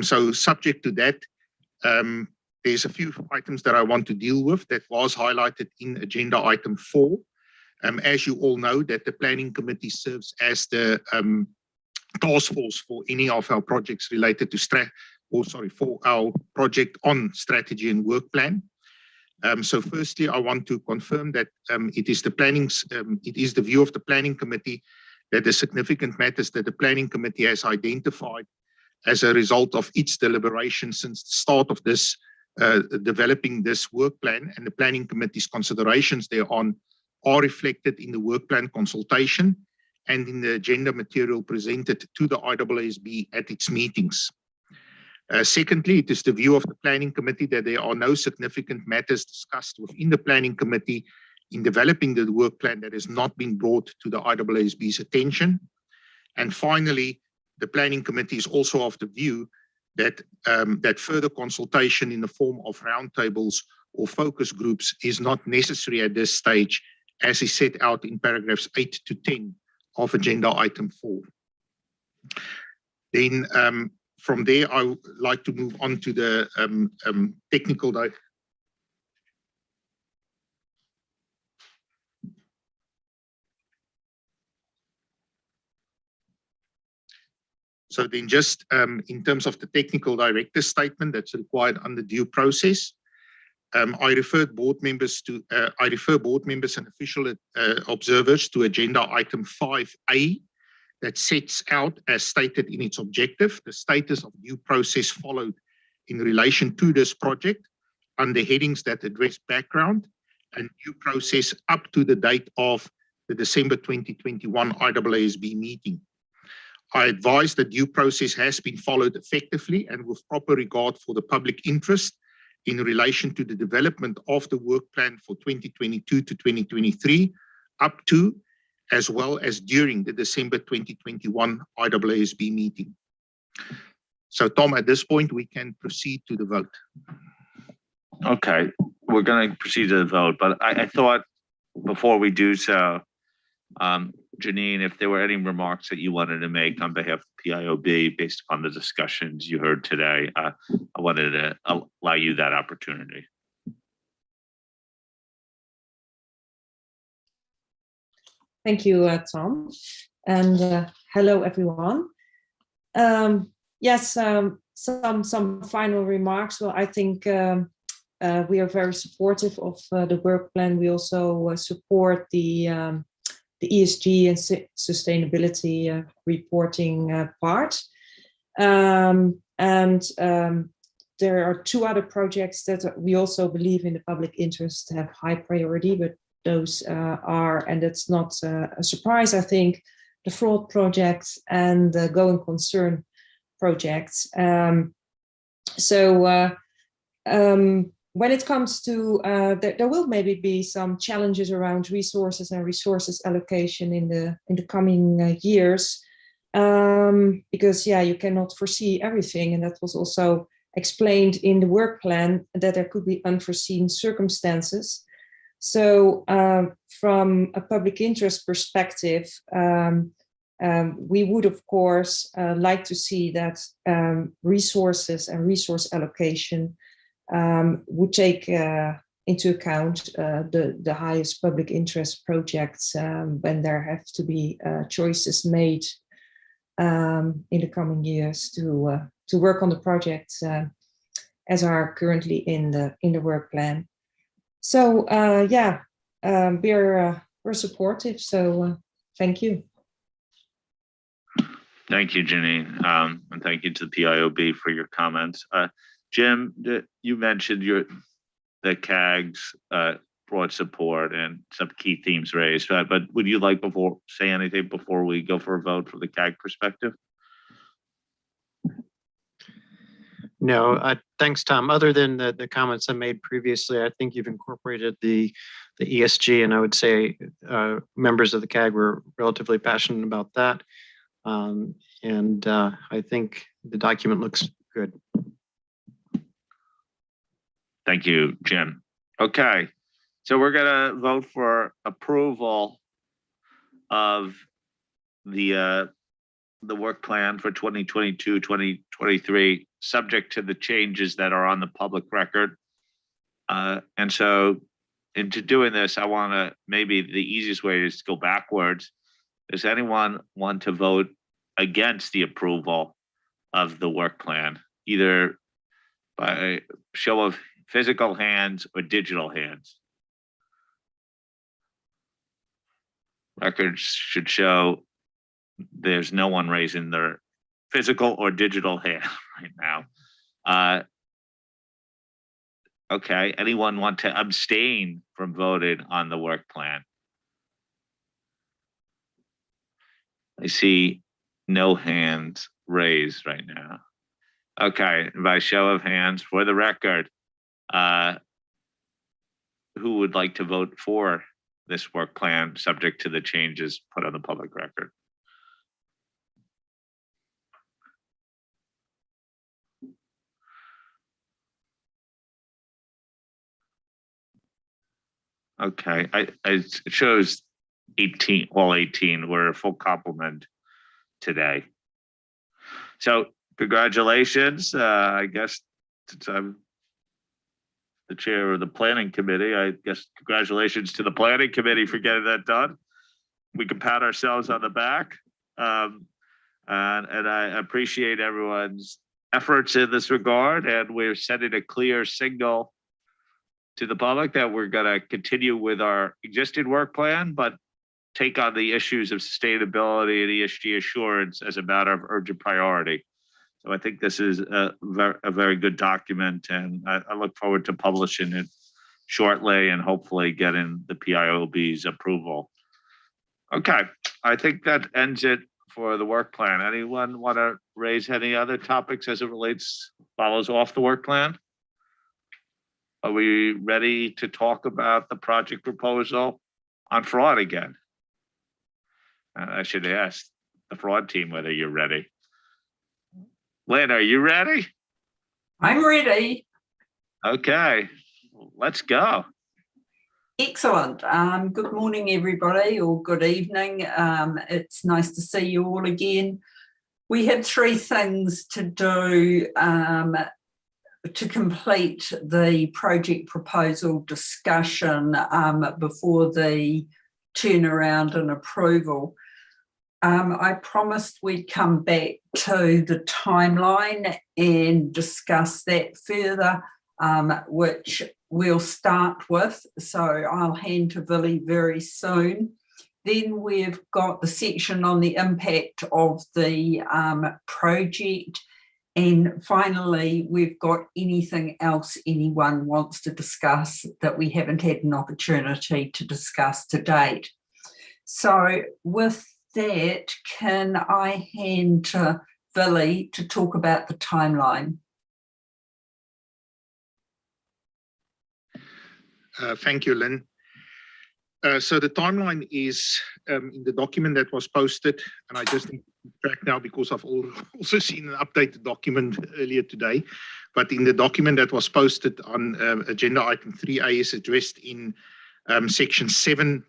So subject to that, there's a few items that I want to deal with that was highlighted in agenda item 4. As you all know, that the planning committee serves as the task force for any of our projects related to for our project on strategy and work plan. So firstly, I want to confirm that it is the view of the planning committee that the significant matters that the planning committee has identified as a result of its deliberation since the start of this developing this work plan and the planning committee's considerations thereon are reflected in the work plan consultation and in the agenda material presented to the IAASB at its meetings. Secondly, it is the view of the planning committee that there are no significant matters discussed within the planning committee in developing the work plan that has not been brought to the IAASB's attention. And finally, the planning committee is also of the view that that further consultation in the form of roundtables or focus groups is not necessary at this stage, as is set out in paragraphs 8 to 10 of agenda item 4. Then from there, I would like to move on to the technical So then just in terms of the technical director statement that's required under due process, I refer board members and official observers to agenda item 5A that sets out, as stated in its objective, the status of due process followed in relation to this project under headings that address background and due process up to the date of the December 2021 IAASB meeting. I advise that due process has been followed effectively and with proper regard for the public interest in relation to the development of the work plan for 2022 to 2023, up to, as well as during the December 2021 IAASB meeting. So Tom, at this point, we can proceed to the vote. Okay, we're going to proceed to the vote, but I thought before we do so, Janine, if there were any remarks that you wanted to make on behalf of PIOB based upon the discussions you heard today, I wanted to allow you that opportunity. Thank you, Tom, and hello, everyone. Yes, some final remarks. Well, I think we are very supportive of the work plan. We also support the ESG and sustainability reporting part. And there are 2 other projects that we also believe in the public interest have high priority, but those are, and it's not a surprise, I think, the fraud projects and the going concern projects. When it comes to, there will maybe be some challenges around resources and resources allocation in the coming years, because you cannot foresee everything, and that was also explained in the work plan that there could be unforeseen circumstances. So from a public interest perspective, we would of course like to see that resources and resource allocation would take into account the highest public interest projects when there have to be choices made in the coming years to work on the projects as are currently in the work plan. So we're supportive. So thank you. Thank you, Janine, and thank you to the PIOB for your comments. Jim, you mentioned the CAG's broad support and some key themes raised, but would you like say anything before we go for a vote from the CAG perspective? No, thanks, Tom. Other than the comments I made previously, I think you've incorporated the ESG, and I would say members of the CAG were relatively passionate about that. And I think the document looks good. Thank you, Jim. Okay, so we're gonna vote for approval of the work plan for 2022, 2023, subject to the changes that are on the public record. And so into doing this, I wanna, maybe the easiest way is to go backwards. Does anyone want to vote against the approval of the work plan, either by show of physical hands or digital hands? Records should show there's no one raising their physical or digital hand right now. Okay, anyone want to abstain from voting on the work plan? I see no hands raised right now. Okay, by show of hands, for the record, who would like to vote for this work plan subject to the changes put on the public record? Okay, it shows 18, all 18 were a full complement today. So congratulations. I guess since I'm the chair of the planning committee, I guess congratulations to the planning committee for getting that done. We can pat ourselves on the back. And I appreciate everyone's efforts in this regard, and we're sending a clear signal to the public that we're going to continue with our existing work plan, but take on the issues of sustainability and ESG assurance as a matter of urgent priority. So I think this is a very good document, and I look forward to publishing it shortly and hopefully getting the PIOB's approval. Okay, I think that ends it for the work plan. Anyone want to raise any other topics as it follows off the work plan? Are we ready to talk about the project proposal on fraud again? I should ask the fraud team whether you're ready. Lynn, are you ready? I'm ready. Okay, let's go. Excellent. Good morning, everybody, or good evening. It's nice to see you all again. We had 3 things to do to complete the project proposal discussion before the turnaround and approval. I promised we'd come back to the timeline and discuss that further, which we'll start with. So I'll hand to Billy very soon. Then we've got the section on the impact of the project. And finally, we've got anything else anyone wants to discuss that we haven't had an opportunity to discuss to date. So with that, can I hand to Billy to talk about the timeline? Thank you, Lynn. So the timeline is in the document that was posted, and I just need to track now because I've also seen an updated document earlier today. But in the document that was posted on agenda item 3A is addressed in section 7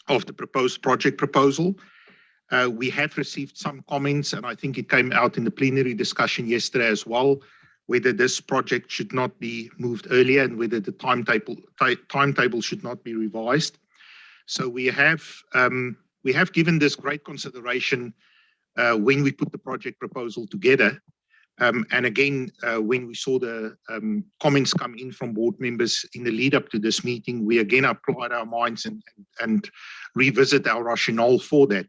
of the proposed project proposal. We have received some comments, and I think it came out in the plenary discussion yesterday as well, whether this project should not be moved earlier and whether the timetable should not be revised. So we have given this great consideration when we put the project proposal together. And again, when we saw the comments come in from board members in the lead up to this meeting, we again applied our minds and revisit our rationale for that.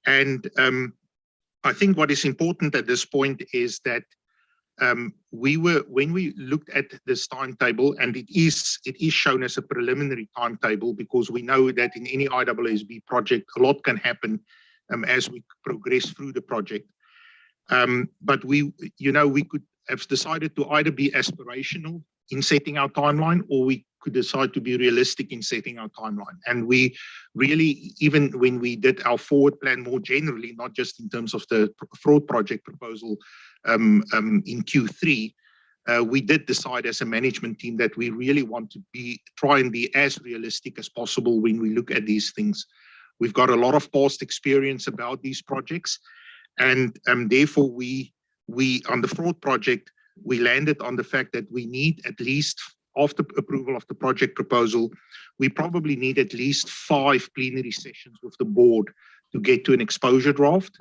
And I think what is important at this point is that when we looked at this timetable, and it is shown as a preliminary timetable because we know that in any IAASB project, a lot can happen as we progress through the project. But we could have decided to either be aspirational in setting our timeline, or we could decide to be realistic in setting our timeline. And we really, even when we did our forward plan more generally, not just in terms of the fraud project proposal in Q3, we did decide as a management team that we really want to try and be as realistic as possible when we look at these things. We've got a lot of past experience about these projects, and therefore we on the fraud project, we landed on the fact that we need at least, after approval of the project proposal, we probably need at least 5 plenary sessions with the board to get to an exposure draft.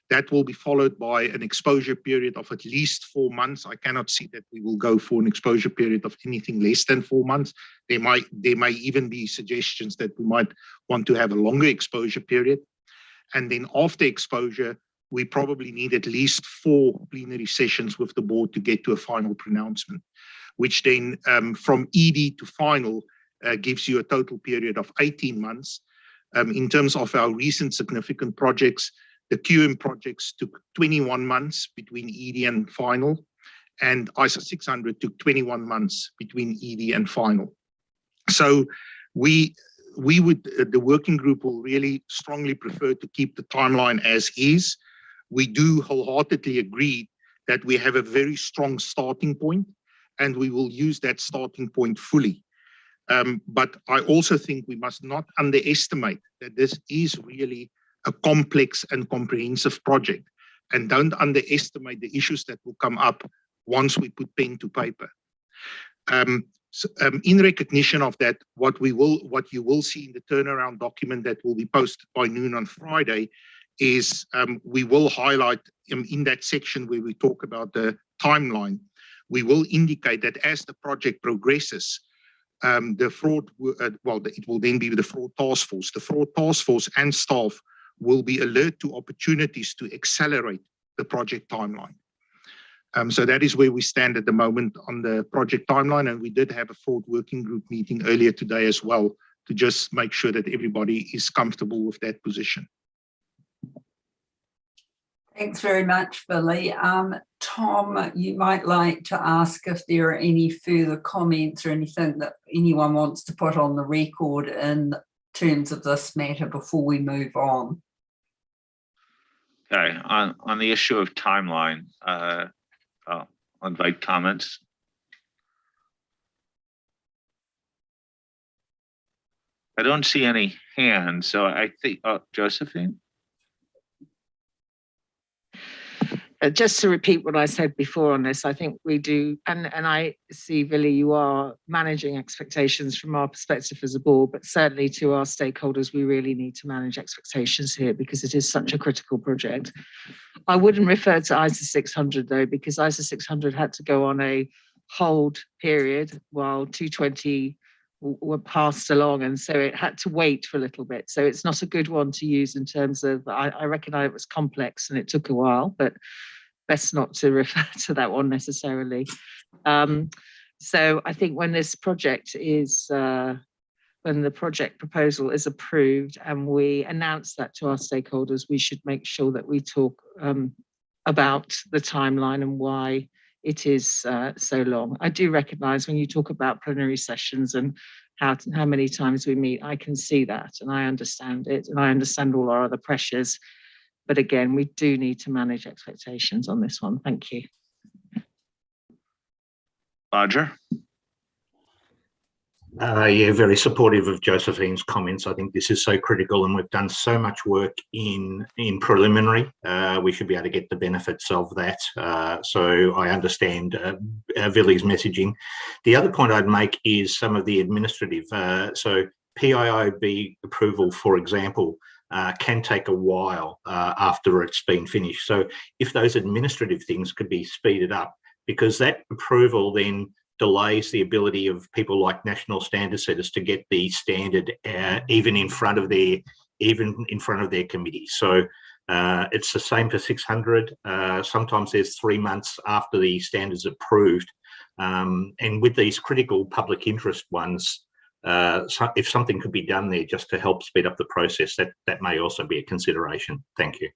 That will be followed by an exposure period of at least 4 months. I cannot see that we will go for an exposure period of anything less than 4 months. There may even be suggestions that we might want to have a longer exposure period. And then after exposure, we probably need at least 4 plenary sessions with the board to get to a final pronouncement, which then from ED to final gives you a total period of 18 months. In terms of our recent significant projects, the QM projects took 21 months between ED and final, and ISO 600 took 21 months between ED and final. So the working group will really strongly prefer to keep the timeline as is. We do wholeheartedly agree that we have a very strong starting point, and we will use that starting point fully. But I also think we must not underestimate that this is really a complex and comprehensive project, and don't underestimate the issues that will come up once we put pen to paper. In recognition of that, what you will see in the turnaround document that will be posted by noon on Friday is we will highlight in that section where we talk about the timeline, we will indicate that as the project progresses, the fraud, it will then be the fraud task force. The fraud task force and staff will be alert to opportunities to accelerate the project timeline. So that is where we stand at the moment on the project timeline, and we did have a fraud working group meeting earlier today as well to just make sure that everybody is comfortable with that position. Thanks very much, Billy. Tom, you might like to ask if there are any further comments or anything that anyone wants to put on the record in terms of this matter before we move on. Okay, on the issue of timeline, I'll invite comments. I don't see any hands, so I think, Josephine? Just to repeat what I said before on this, I think we do, and I see, Billy, you are managing expectations from our perspective as a board, but certainly to our stakeholders, we really need to manage expectations here because it is such a critical project. I wouldn't refer to ISO 600 though, because ISO 600 had to go on a hold period while 220 were passed along, and so it had to wait for a little bit. So it's not a good one to use in terms of, I recognize it was complex and it took a while, but best not to refer to that one necessarily. So I think when this project is, when the project proposal is approved and we announce that to our stakeholders, we should make sure that we talk about the timeline and why it is so long. I do recognize when you talk about plenary sessions and how many times we meet, I can see that and I understand it and I understand all our other pressures. But again, we do need to manage expectations on this one. Thank you. Roger? Yeah, very supportive of Josephine's comments. I think this is so critical and we've done so much work in preliminary. We should be able to get the benefits of that. So I understand Billy's messaging. The other point I'd make is some of the administrative. So PIOB approval, for example, can take a while after it's been finished. So if those administrative things could be speeded up, because that approval then delays the ability of people like national standard setters to get the standard even in front of their committee. So it's the same for 600. Sometimes there's 3 months after the standard's approved, and with these critical public interest ones, so if something could be done there just to help speed up the process, that may also be a consideration. Thank you.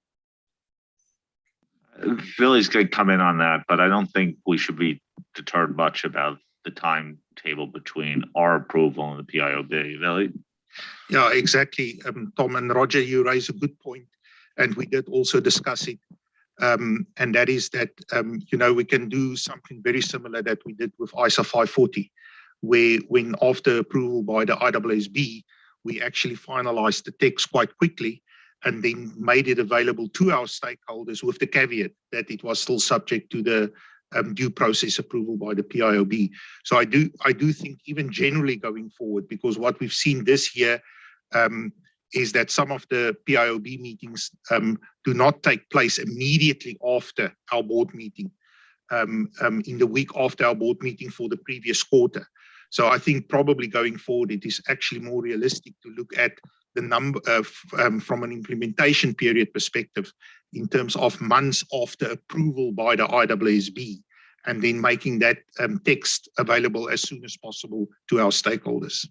Billy's going to come in on that, but I don't think we should be deterred much about the timetable between our approval and the PIOB. Billy? Yeah, exactly. Tom and Roger, you raise a good point, and we did also discuss it. And that is that, we can do something very similar that we did with ISA 540, where when after approval by the IAASB, we actually finalized the text quite quickly and then made it available to our stakeholders with the caveat that it was still subject to the due process approval by the PIOB. So I do think even generally going forward, because what we've seen this year is that some of the PIOB meetings do not take place immediately after our board meeting, in the week after our board meeting for the previous quarter. So I think probably going forward, it is actually more realistic to look at the number from an implementation period perspective in terms of months after approval by the IAASB, and then making that text available as soon as possible to our stakeholders.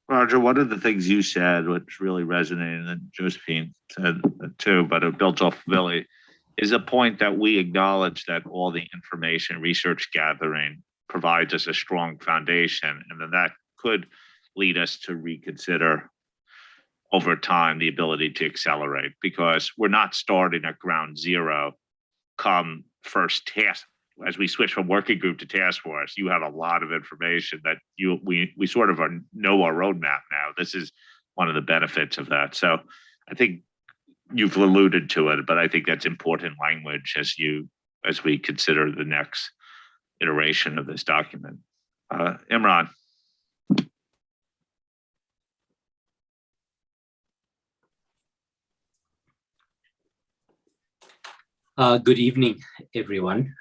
Roger, one of the things you said, which really resonated, and Josephine said too, but it built off Billy, is a point that we acknowledge that all the information research gathering provides us a strong foundation, and then that could lead us to reconsider over time the ability to accelerate, because we're not starting at ground zero come first task. As we switch from working group to task force, you have a lot of information that we sort of know our roadmap now. This is one of the benefits of that. So I think you've alluded to it, but I think that's important language as we consider the next iteration of this document. Imran. Good evening, everyone.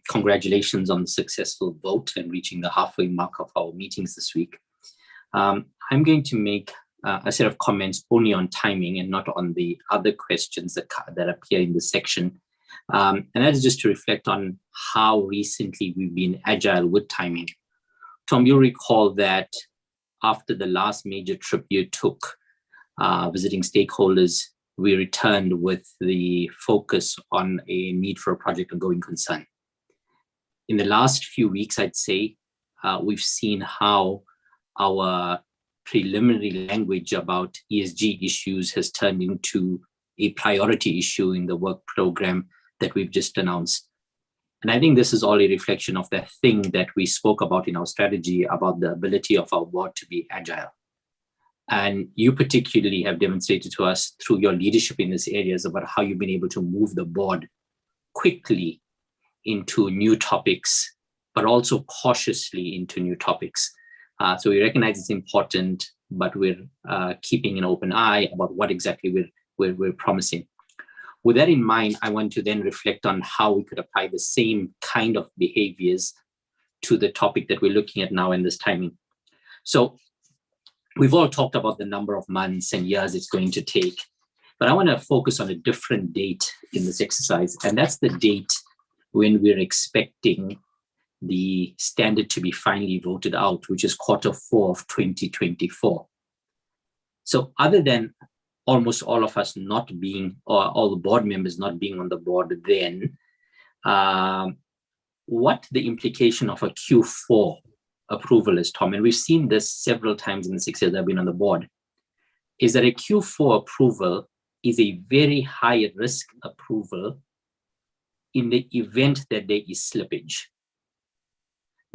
Congratulations on the successful vote and reaching the halfway mark of our meetings this week. I'm going to make a set of comments only on timing and not on the other questions that appear in this section. And that is just to reflect on how recently we've been agile with timing. Tom, you'll recall that after the last major trip you took visiting stakeholders, we returned with the focus on a need for a project of going concern. In the last few weeks, I'd say, we've seen how our preliminary language about ESG issues has turned into a priority issue in the work program that we've just announced. And I think this is all a reflection of the thing that we spoke about in our strategy about the ability of our board to be agile. And you particularly have demonstrated to us through your leadership in these areas about how you've been able to move the board quickly into new topics, but also cautiously into new topics. So we recognize it's important, but we're keeping an open eye about what exactly we're promising. With that in mind, I want to then reflect on how we could apply the same kind of behaviors to the topic that we're looking at now in this timing. So we've all talked about the number of months and years it's going to take, but I want to focus on a different date in this exercise, and that's the date when we're expecting the standard to be finally voted out, which is Q4 of 2024. So other than almost all of us not being, or all the board members not being on the board then, what the implication of a Q4 approval is, Tom, and we've seen this several times in the 6 years I've been on the board, is that a Q4 approval is a very high risk approval in the event that there is slippage,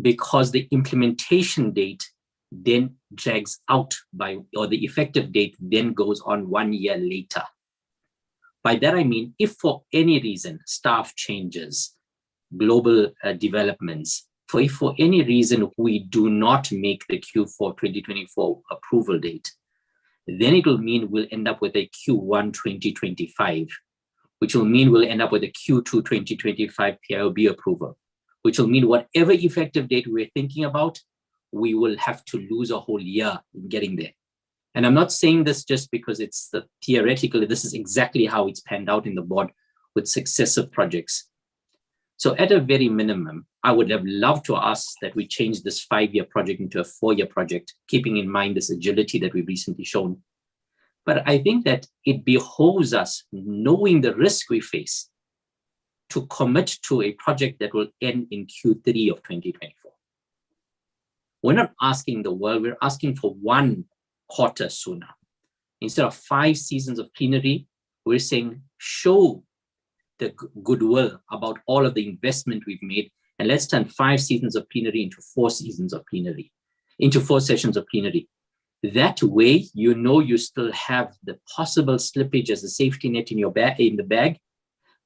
because the implementation date then drags out or the effective date then goes on 1 year later. By that I mean, if for any reason, staff changes, global developments, if for any reason we do not make the Q4 2024 approval date, then it will mean we'll end up with a Q1 2025, which will mean we'll end up with a Q2 2025 PIOB approval, which will mean whatever effective date we're thinking about, we will have to lose a whole year in getting there. And I'm not saying this just because it's theoretical, this is exactly how it's panned out in the board with successive projects. So at a very minimum, I would have loved to ask that we change this 5-year project into a 4-year project, keeping in mind this agility that we've recently shown. But I think that it behoves us, knowing the risk we face, to commit to a project that will end in Q3 of 2024. We're not asking the world, we're asking for 1 quarter sooner. Instead of 5 seasons of plenary, we're saying show the goodwill about all of the investment we've made, and let's turn 5 seasons of plenary into 4 seasons of plenary, into 4 sessions of plenary. That way, you know you still have the possible slippage as a safety net in your in the bag,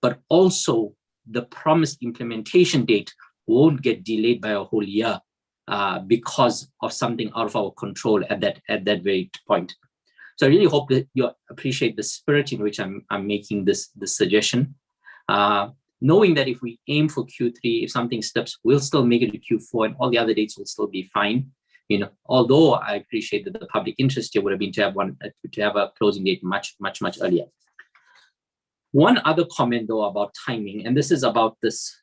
but also the promised implementation date won't get delayed by a whole year because of something out of our control at that very point. So I really hope that you appreciate the spirit in which I'm making this suggestion. Knowing that if we aim for Q3, if something slips, we'll still make it to Q4 and all the other dates will still be fine. You know, although I appreciate that the public interest here would have been to have a closing date much earlier. One other comment though about timing, and this is about this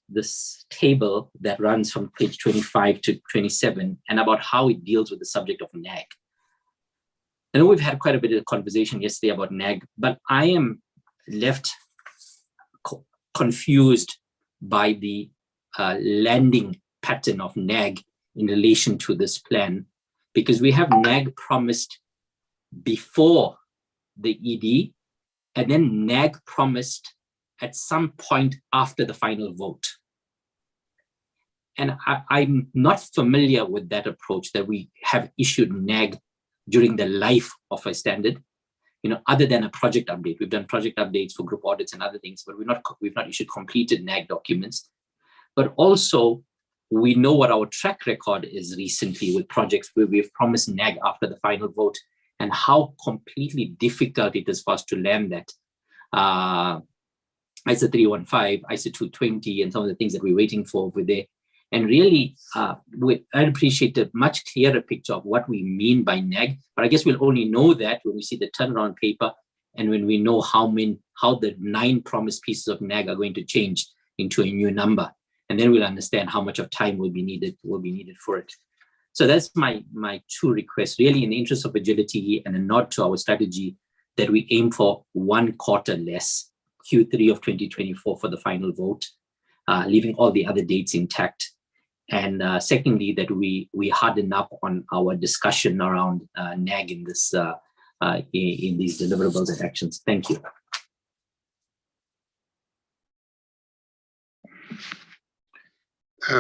table that runs from page 25 to 27 and about how it deals with the subject of NAG. I know we've had quite a bit of conversation yesterday about NAG, but I am left confused by the landing pattern of NAG in relation to this plan, because we have NAG promised before the ED, and then NAG promised at some point after the final vote. And I'm not familiar with that approach, that we have issued NAG during the life of a standard, you know, other than a project update. We've done project updates for group audits and other things, but we've not issued completed NAG documents. But also, we know what our track record is recently with projects where we've promised NAG after the final vote, and how completely difficult it is for us to land that. ISA 315, ISA 220, and some of the things that we're waiting for over there. And really, I'd appreciate a much clearer picture of what we mean by NAG, but I guess we'll only know that when we see the turnaround paper and when we know how the 9 promised pieces of NAG are going to change into a new number. And then we'll understand how much of time will be needed for it. So that's my 2 requests, really in the interest of agility and a nod to our strategy, that we aim for 1 quarter less, Q3 of 2024 for the final vote, leaving all the other dates intact. And secondly, that we harden up on our discussion around NAG in this in these deliverables and actions. Thank you.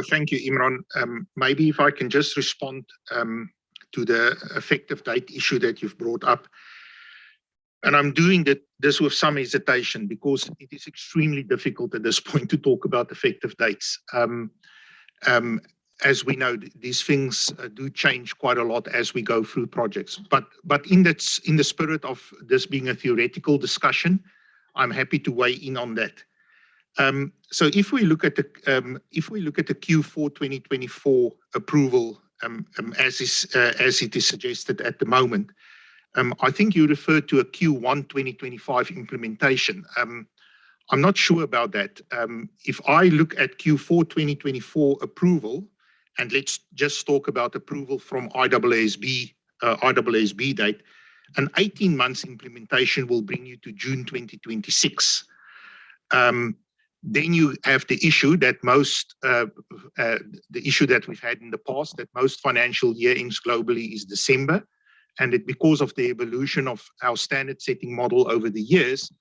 Thank you, Imran. Maybe if I can just respond to the effective date issue that you've brought up. And I'm doing this with some hesitation because it is extremely difficult at this point to talk about effective dates. As we know, these things do change quite a lot as we go through projects. But in the spirit of this being a theoretical discussion, I'm happy to weigh in on that. So if we look at the Q4 2024 approval, as it is suggested at the moment, I think you referred to a Q1 2025 implementation. I'm not sure about that. If I look at Q4 2024 approval, and let's just talk about approval from IAASB date, an 18 months implementation will bring you to June 2026. Then you have the issue that the issue that we've had in the past, that most financial year ends globally is December, and that because of the evolution of our standard setting model over the years,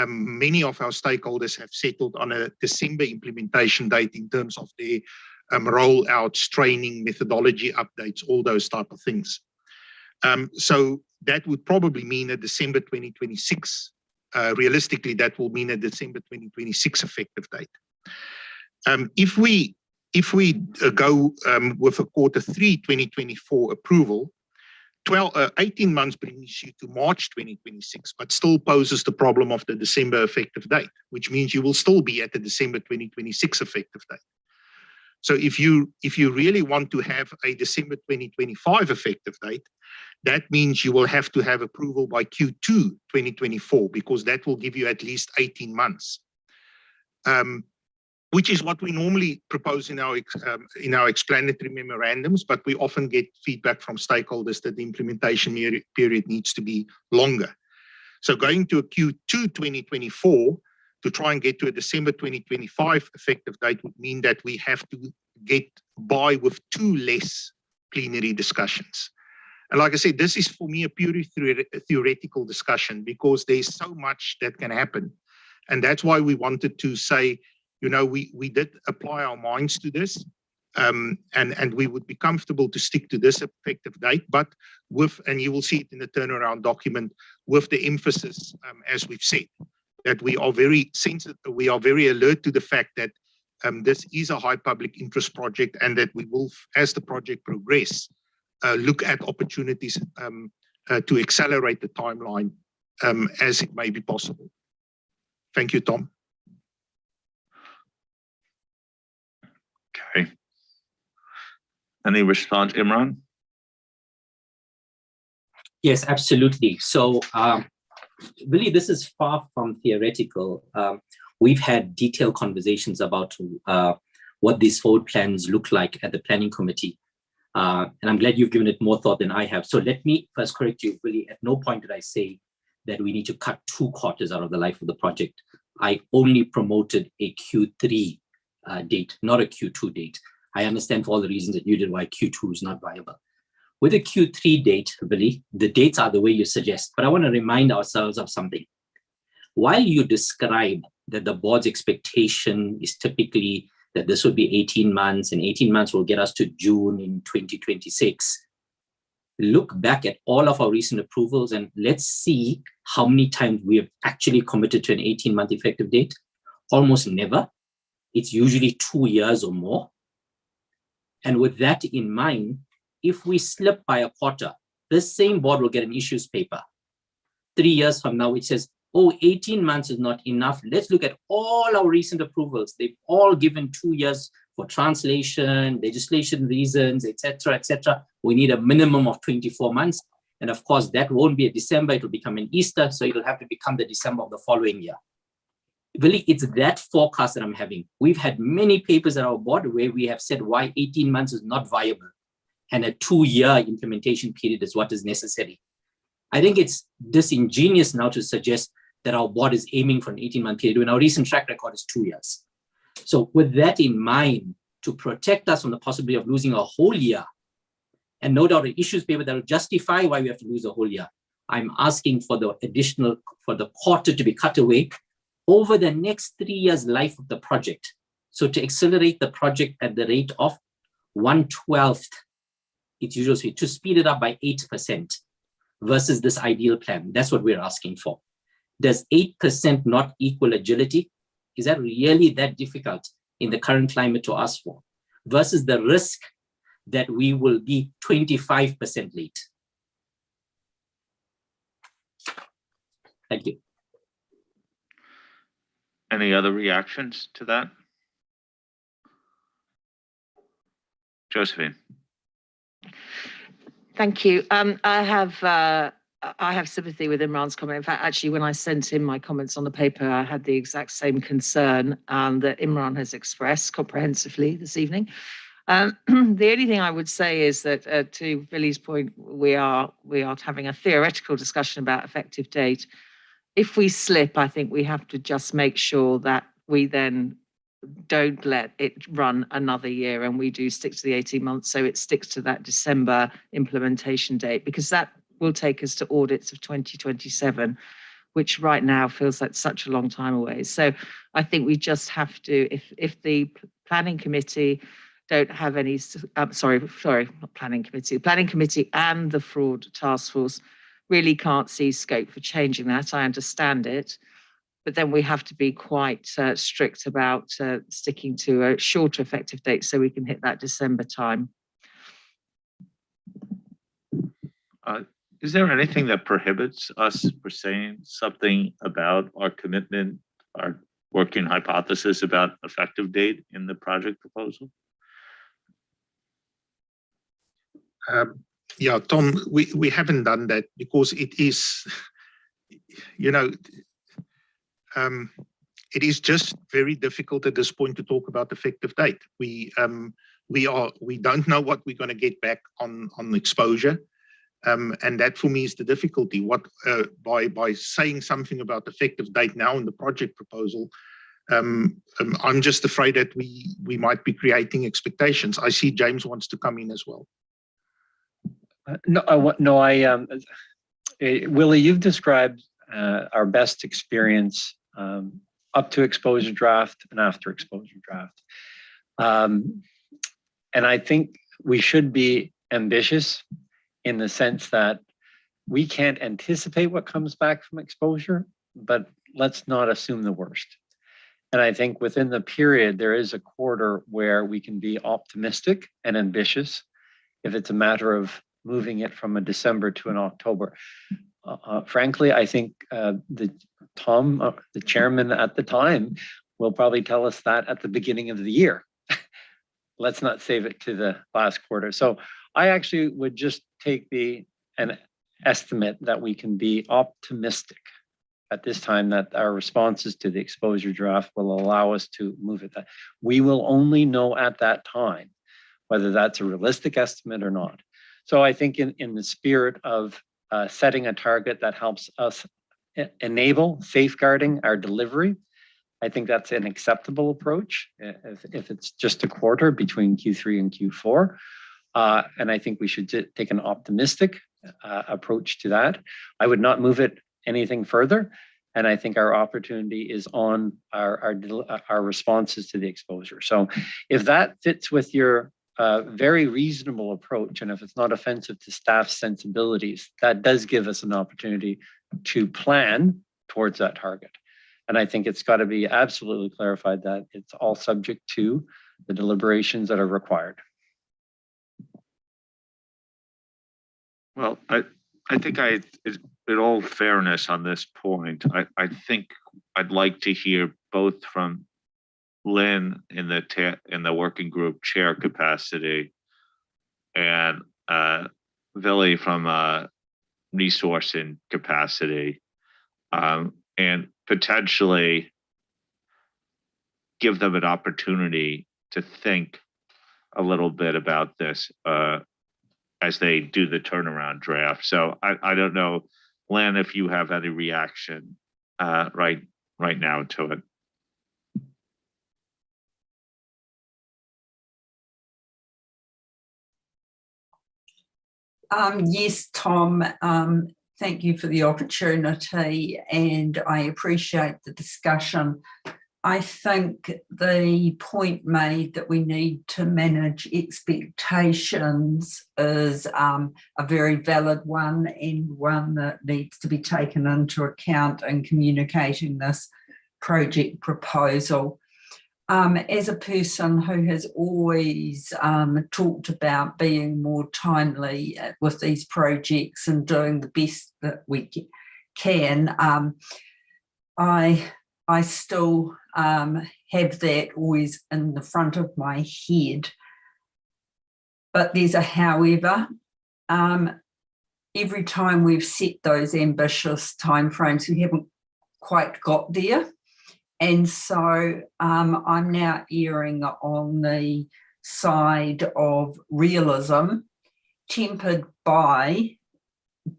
many of our stakeholders have settled on a December implementation date in terms of their rollouts, training, methodology updates, all those type of things. So that would probably mean a December 2026. Realistically, that will mean a December 2026 effective date. If we go with a Q3 2024 approval, 18 months brings you to March 2026, but still poses the problem of the December effective date, which means you will still be at the December 2026 effective date. So if you really want to have a December 2025 effective date, that means you will have to have approval by Q2 2024, because that will give you at least 18 months, which is what we normally propose in our explanatory memorandums, but we often get feedback from stakeholders that the implementation period needs to be longer. So going to a Q2 2024 to try and get to a December 2025 effective date would mean that we have to get by with 2 less plenary discussions. And like I said, this is for me a purely theoretical discussion because there's so much that can happen. And that's why we wanted to say, you know, we did apply our minds to this, and we would be comfortable to stick to this effective date, but with, and you will see it in the turnaround document, with the emphasis, as we've said, that we are very sensitive, we are very alert to the fact that this is a high public interest project and that we will, as the project progress, look at opportunities to accelerate the timeline as it may be possible. Thank you, Tom. Okay. Any response, Imran? Yes, absolutely. So really, this is far from theoretical. We've had detailed conversations about what these forward plans look like at the planning committee. And I'm glad you've given it more thought than I have. So let me first correct you, really. At no point did I say that we need to cut 2 quarters out of the life of the project. I only promoted a Q3 date, not a Q2 date. I understand for all the reasons that you did why Q2 is not viable. With a Q3 date, Billy, the dates are the way you suggest, but I want to remind ourselves of something. While you describe that the board's expectation is typically that this would be 18 months and 18 months will get us to June in 2026, look back at all of our recent approvals and let's see how many times we have actually committed to an 18-month effective date. Almost never. It's usually 2 years or more. And with that in mind, if we slip by a quarter, this same board will get an issues paper 3 years from now, which says, oh, 18 months is not enough. Let's look at all our recent approvals. They've all given 2 years for translation, legislation reasons, etc., etc. We need a minimum of 24 months. And of course, that won't be a December. It will become an Easter. So it'll have to become the December of the following year. Really, it's that forecast that I'm having. We've had many papers at our board where we have said why 18 months is not viable and a 2-year implementation period is what is necessary. I think it's disingenuous now to suggest that our board is aiming for an 18-month period when our recent track record is 2 years. So with that in mind, to protect us from the possibility of losing a whole year, and no doubt an issues paper that will justify why we have to lose a whole year, I'm asking for the additional, for the quarter to be cut away over the next 3 years life of the project. So to accelerate the project at the rate of 1/12, it's usually to speed it up by 8% versus this ideal plan. That's what we're asking for. Does 8% not equal agility? Is that really that difficult in the current climate to ask for? Versus the risk that we will be 25% late. Thank you. Any other reactions to that? Josephine. Thank you. I have sympathy with Imran's comment. In fact, actually, when I sent in my comments on the paper, I had the exact same concern that Imran has expressed comprehensively this evening. The only thing I would say is that, to Billy's point, we are having a theoretical discussion about effective date. If we slip, I think we have to just make sure that we then don't let it run another year and we do stick to the 18 months so it sticks to that December implementation date, because that will take us to audits of 2027, which right now feels like such a long time away. So I think we just have to, if the planning committee don't have any, not planning committee and the fraud task force really can't see scope for changing that. I understand it, but then we have to be quite strict about sticking to a shorter effective date so we can hit that December time. Is there anything that prohibits us from saying something about our commitment, our working hypothesis about effective date in the project proposal? Yeah, Tom, we haven't done that because it is, you know, it is just very difficult at this point to talk about effective date. We don't know what we're going to get back on exposure. And that for me is the difficulty. By saying something about effective date now in the project proposal, I'm just afraid that we might be creating expectations. I see James wants to come in as well. Willie, you've described our best experience up to exposure draft and after exposure draft. And I think we should be ambitious in the sense that we can't anticipate what comes back from exposure, but let's not assume the worst. And I think within the period, there is a quarter where we can be optimistic and ambitious if it's a matter of moving it from a December to an October. Frankly, I think the chairman at the time, will probably tell us that at the beginning of the year. Let's not save it to the last quarter. So I actually would just take an estimate that we can be optimistic at this time that our responses to the exposure draft will allow us to move it. We will only know at that time whether that's a realistic estimate or not. So I think in the spirit of setting a target that helps us enable safeguarding our delivery, I think that's an acceptable approach if it's just a quarter between Q3 and Q4. And I think we should take an optimistic approach to that. I would not move it anything further. And I think our opportunity is on our responses to the exposure. So if that fits with your very reasonable approach, and if it's not offensive to staff sensibilities, that does give us an opportunity to plan towards that target. And I think it's got to be absolutely clarified that it's all subject to the deliberations that are required. Well, I think in all fairness on this point, I think I'd like to hear both from Lynn in the working group chair capacity and Billy from resourcing capacity, and potentially give them an opportunity to think a little bit about this as they do the turnaround draft. So I don't know, Lynn, if you have any reaction right now to it. Yes, Tom, thank you for the opportunity, and I appreciate the discussion. I think the point made that we need to manage expectations is a very valid one, and one that needs to be taken into account in communicating this project proposal. As a person who has always talked about being more timely with these projects and doing the best that we can, I still have that always in the front of my head. But there's a however. Every time we've set those ambitious timeframes, we haven't quite got there. And so I'm now erring on the side of realism, tempered by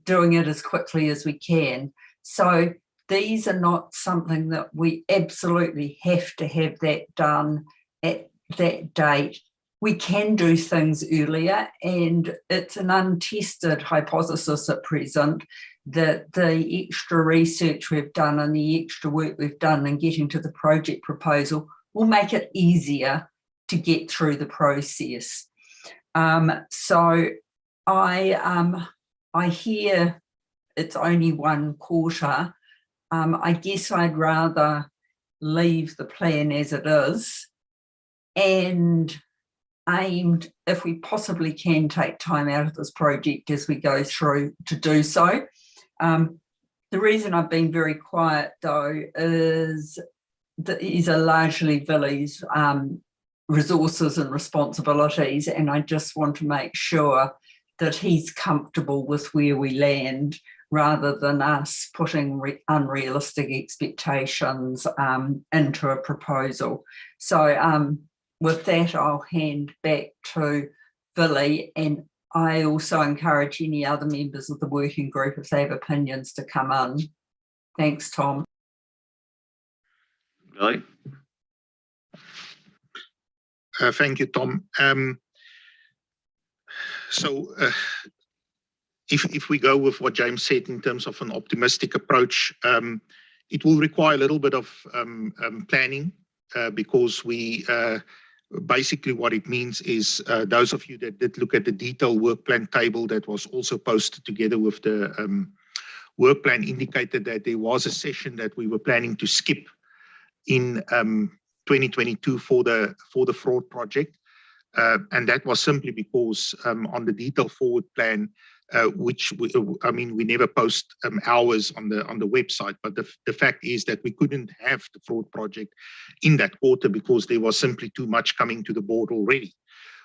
doing it as quickly as we can. So these are not something that we absolutely have to have that done at that date. We can do things earlier, and it's an untested hypothesis at present that the extra research we've done and the extra work we've done in getting to the project proposal will make it easier to get through the process. So I hear it's only one quarter. I guess I'd rather leave the plan as it is and aimed, if we possibly can, take time out of this project as we go through to do so. The reason I've been very quiet, though, is that these are largely Billy's resources and responsibilities, and I just want to make sure that he's comfortable with where we land rather than us putting unrealistic expectations into a proposal. So with that, I'll hand back to Billy, and I also encourage any other members of the working group, if they have opinions, to come in. Thanks, Tom. Billy? Thank you, Tom. If we go with what James said in terms of an optimistic approach, it will require a little bit of planning because we basically what it means is those of you that did look at the detailed work plan table that was also posted together with the work plan indicated that there was a session that we were planning to skip in 2022 for the fraud project. And that was simply because on the detailed forward plan, which we never post hours on the website, but the fact is that we couldn't have the fraud project in that quarter because there was simply too much coming to the board already,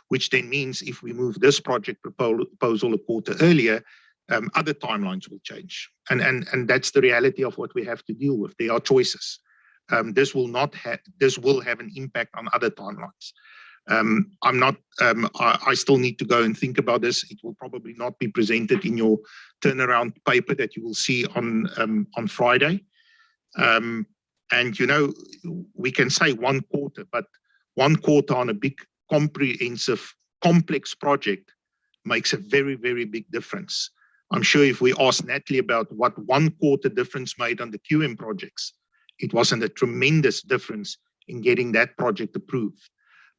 which then means if we move this project proposal a quarter earlier, other timelines will change. And that's the reality of what we have to deal with. There are choices. This will have an impact on other timelines. I still need to go and think about this. It will probably not be presented in your turnaround paper that you will see on Friday. And we can say 1 quarter, but 1 quarter on a big, comprehensive, complex project makes a very, very big difference. I'm sure if we ask Natalie about what 1 quarter difference made on the QM projects, it wasn't a tremendous difference in getting that project approved.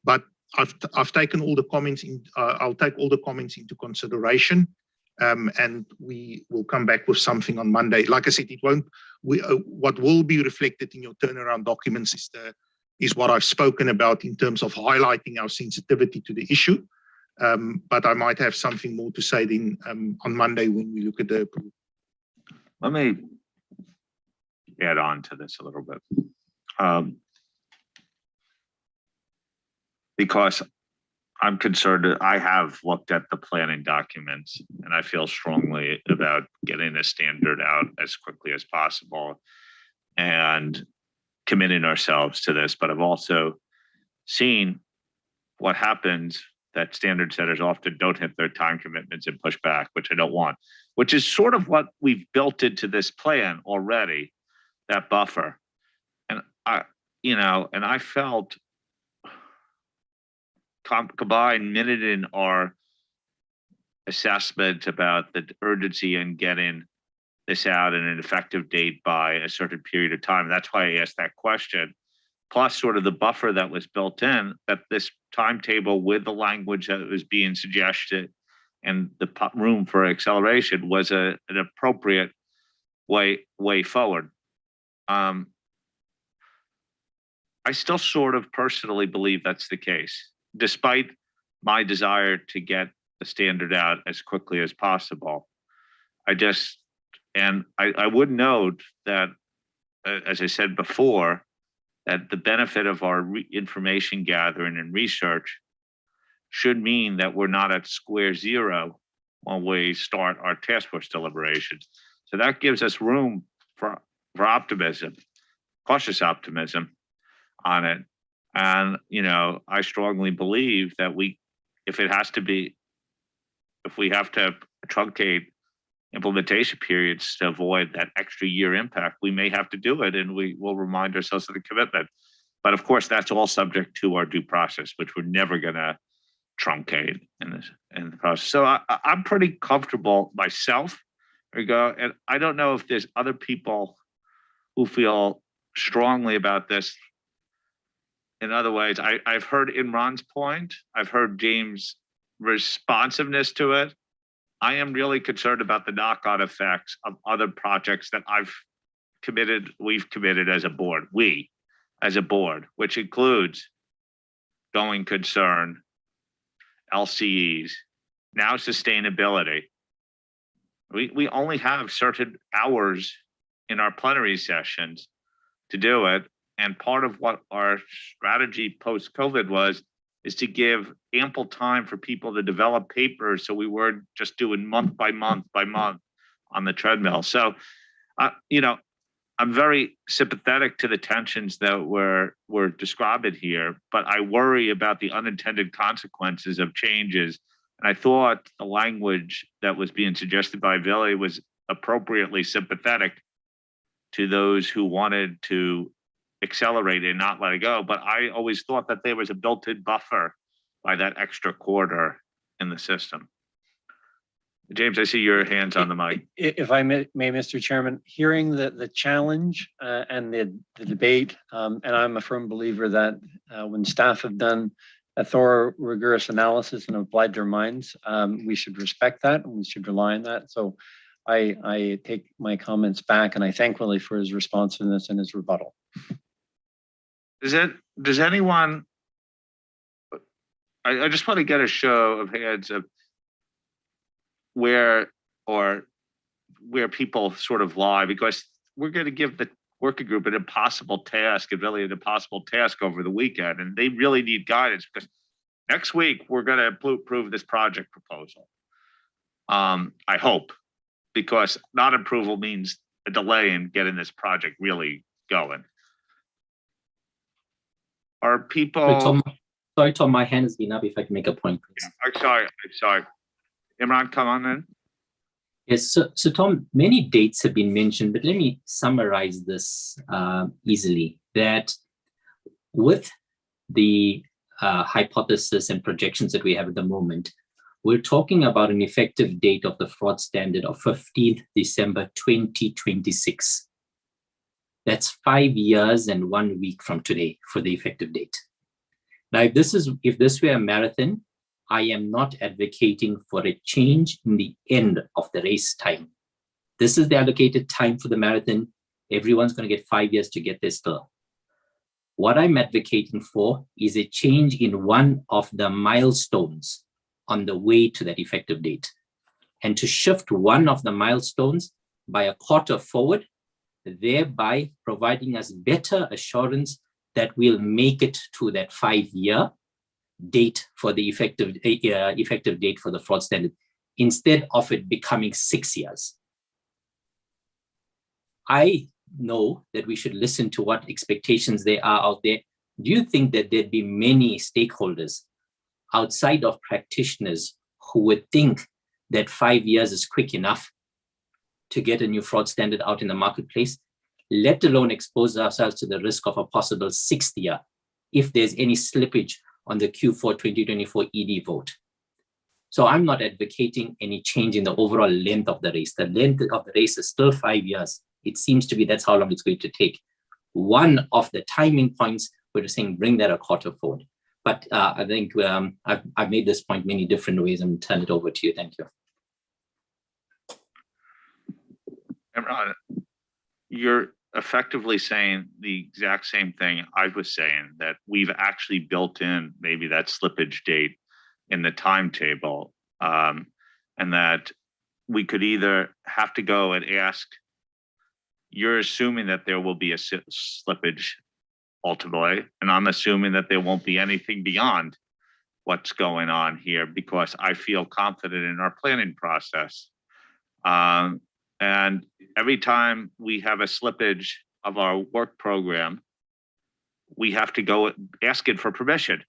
But I've taken all the comments in. I'll take all the comments into consideration, and we will come back with something on Monday. Like I said, it won't. What will be reflected in your turnaround documents is what I've spoken about in terms of highlighting our sensitivity to the issue. But I might have something more to say then on Monday when we look at the approval. Let me add on to this a little bit. Because I'm concerned, I have looked at the planning documents and I feel strongly about getting a standard out as quickly as possible and committing ourselves to this. But I've also seen what happens that standard setters often don't hit their time commitments and push back, which I don't want, which is sort of what we've built into this plan already, that buffer. And I felt combined minute in our assessment about the urgency in getting this out in an effective date by a certain period of time. That's why I asked that question. Plus sort of the buffer that was built in, that this timetable with the language that was being suggested and the room for acceleration was an appropriate way forward. I still sort of personally believe that's the case, despite my desire to get the standard out as quickly as possible. I would note that, as I said before, that the benefit of our information gathering and research should mean that we're not at square zero when we start our task force deliberations. So that gives us room for optimism, cautious optimism on it. And, I strongly believe that if we have to truncate implementation periods to avoid that extra year impact, we may have to do it, and we will remind ourselves of the commitment. But of course, that's all subject to our due process, which we're never going to truncate in the process. So I'm pretty comfortable myself. And I don't know if there's other people who feel strongly about this in other ways. I've heard Imran's point. I've heard James' responsiveness to it. I am really concerned about the knock-on effects of other projects that we've committed as a board, which includes going concern, LCEs, now sustainability. We only have certain hours in our plenary sessions to do it. And part of what our strategy post-COVID is to give ample time for people to develop papers, so we weren't just doing month by month on the treadmill. So, I'm very sympathetic to the tensions that we're describing here, but I worry about the unintended consequences of changes And I thought the language that was being suggested by Billy was appropriately sympathetic to those who wanted to accelerate and not let it go. But I always thought that there was a built-in buffer by that extra quarter in the system. James, I see your hands on the mic. If I may, Mr. Chairman, hearing the challenge and the debate, and I'm a firm believer that when staff have done a thorough, rigorous analysis and applied their minds, we should respect that and we should rely on that. So I take my comments back, and I thank Willie for his responsiveness and his rebuttal. Does anyone, I just want to get a show of hands of where people sort of lie, because we're going to give the working group an impossible task, and really an impossible task over the weekend, and they really need guidance, because next week we're going to approve this project proposal. I hope, because non-approval means a delay in getting this project really going. Are people? Sorry, Tom, my hand has been up. If I can make a point, please. I'm sorry. Imran, come on then. Yes, so Tom, many dates have been mentioned, but let me summarize this easily. That with the hypothesis and projections that we have at the moment, we're talking about an effective date of the fraud standard of 15th December 2026. That's 5 years and 1 week from today for the effective date. Now, if this were a marathon, I am not advocating for a change in the end of the race time. This is the allocated time for the marathon. Everyone's going to get 5 years to get there still. What I'm advocating for is a change in one of the milestones on the way to that effective date, and to shift one of the milestones by a quarter forward, thereby providing us better assurance that we'll make it to that 5 year date for the effective date for the fraud standard, instead of it becoming 6 years. I know that we should listen to what expectations there are out there. Do you think that there'd be many stakeholders outside of practitioners who would think that 5 years is quick enough to get a new fraud standard out in the marketplace, let alone expose ourselves to the risk of a possible 6th year if there's any slippage on the Q4 2024 ED vote? So I'm not advocating any change in the overall length of the race. The length of the race is still 5 years. It seems to be that's how long it's going to take. One of the timing points, we're saying bring that a quarter forward. But I think I've made this point many different ways, and turn it over to you. Thank you. Imran, you're effectively saying the exact same thing I was saying, that we've actually built in maybe that slippage date in the timetable, and that we could either have to go and ask, you're assuming that there will be a slippage ultimately, and I'm assuming that there won't be anything beyond what's going on here, because I feel confident in our planning process. And every time we have a slippage of our work program, we have to go ask it for permission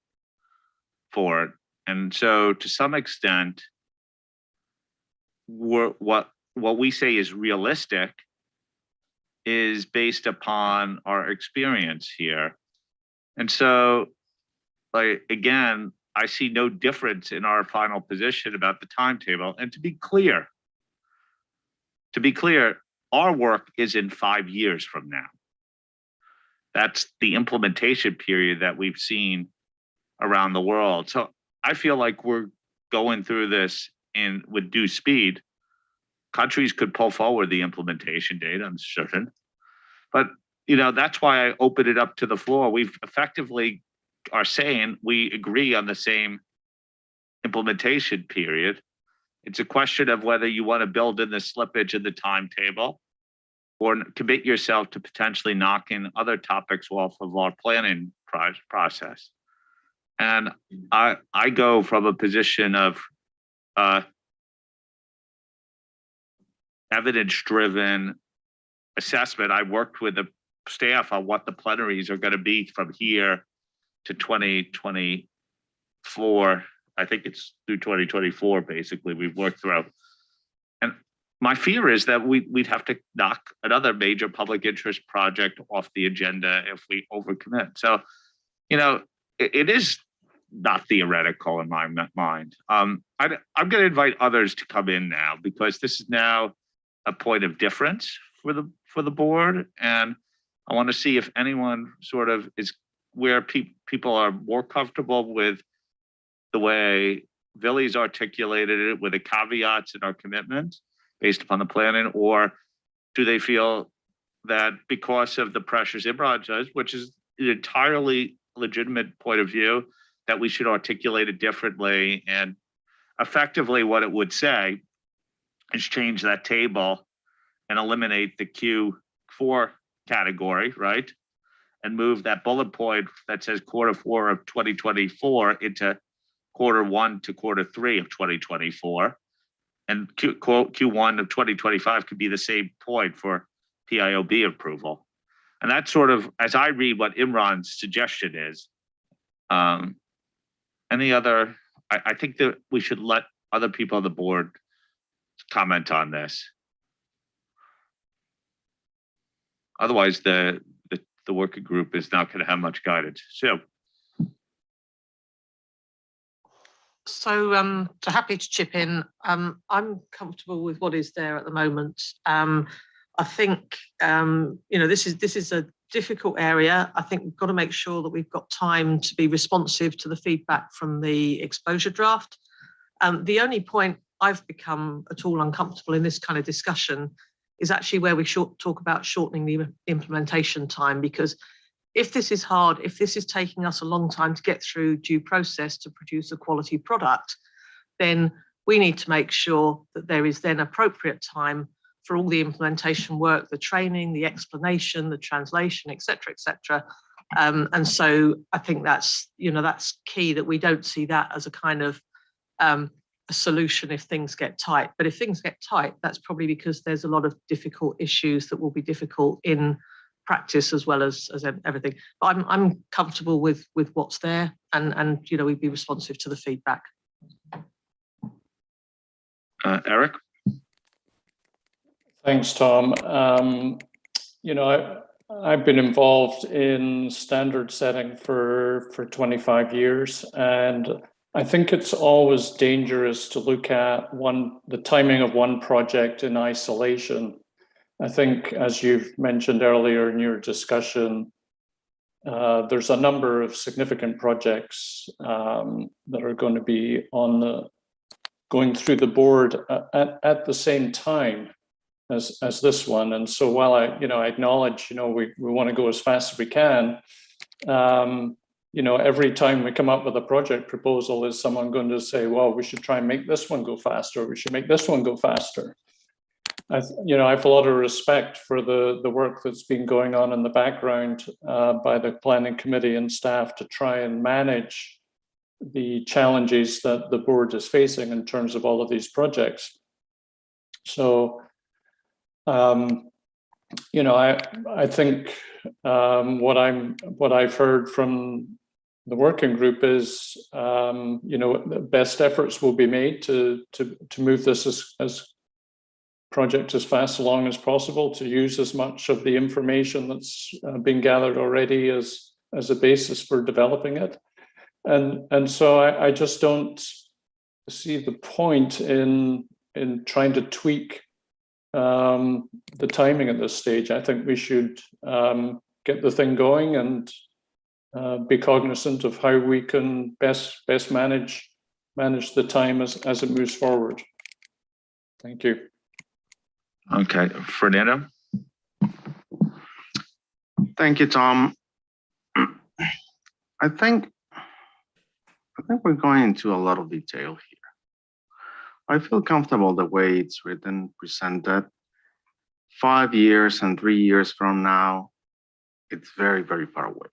for it. And so to some extent, what we say is realistic is based upon our experience here. And so, like, again, I see no difference in our final position about the timetable. And to be clear, our work is in 5 years from now. That's the implementation period that we've seen around the world. So I feel like we're going through this with due speed. Countries could pull forward the implementation date, I'm certain. But that's why I opened it up to the floor. We've effectively are saying we agree on the same implementation period. It's a question of whether you want to build in the slippage in the timetable, or commit yourself to potentially knocking other topics off of our planning process. And I go from a position of evidence-driven assessment. I worked with the staff on what the plenaries are going to be from here to 2024 I think it's through 2024, basically, we've worked through. And my fear is that we'd have to knock another major public interest project off the agenda if we overcommit. So, you know, it is not theoretical in my mind. I'm going to invite others to come in now, because this is now a point of difference for the board, and I want to see if anyone sort of is where people are more comfortable with the way Billy's articulated it, with the caveats in our commitment based upon the planning, or do they feel that because of the pressures Imran does, which is an entirely legitimate point of view, that we should articulate it differently? And effectively what it would say is change that table and eliminate the Q4 category, right? And move that bullet point that says Q4 of 2024 into Q1 to Q3 of 2024. And Q1 of 2025 could be the same point for PIOB approval. And that's sort of, as I read what Imran's suggestion is, any other, I think that we should let other people on the board comment on this. Otherwise, the working group is not going to have much guidance. So happy to chip in. I'm comfortable with what is there at the moment. I think this is a difficult area. I think we've got to make sure that we've got time to be responsive to the feedback from the exposure draft. The only point I've become at all uncomfortable in this kind of discussion is actually where we talk about shortening the implementation time, because if this is hard, if this is taking us a long time to get through due process to produce a quality product, then we need to make sure that there is then appropriate time for all the implementation work, the training, the explanation, the translation, et cetera, and so I think that's key, that we don't see that as a kind of a solution if things get tight. But if things get tight, that's probably because there's a lot of difficult issues that will be difficult in practice as well as everything. But I'm comfortable with what's there, and we'd be responsive to the feedback. Eric? Thanks, Tom. I've been involved in standard setting for 25 years, and I think it's always dangerous to look at the timing of one project in isolation. I think, as you've mentioned earlier in your discussion, there's a number of significant projects that are going to be going through the board at the same time as this one. And so while I acknowledge, we want to go as fast as we can, every time we come up with a project proposal, is someone going to say, well, we should try and make this one go faster, we should make this one go faster. I have a lot of respect for the work that's been going on in the background by the planning committee and staff to try and manage the challenges that the board is facing in terms of all of these projects. So, I think what I've heard from the working group is, the best efforts will be made to move this as project as fast along as possible, to use as much of the information that's been gathered already as a basis for developing it. And so I just don't see the point in trying to tweak the timing at this stage. I think we should get the thing going and be cognizant of how we can best manage the time as it moves forward. Thank you. Okay, Fernando. Thank you, Tom. I think we're going into a lot of detail here. I feel comfortable the way it's written, presented. 5 years and 3 years from now, it's very, very far away.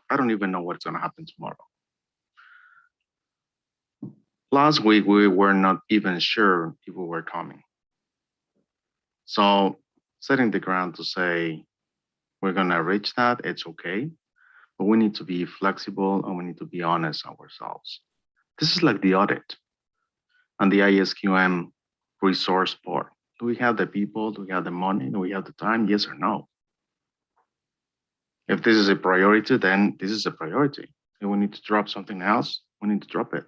I don't even know what's going to happen tomorrow. Last week, we were not even sure if we were coming. So setting the ground to say we're going to reach that, it's okay. But we need to be flexible and we need to be honest ourselves. This is like the audit and the ISQM resource part. Do we have the people? Do we have the money? Do we have the time? Yes or no? If this is a priority, then this is a priority. If we need to drop something else, we need to drop it.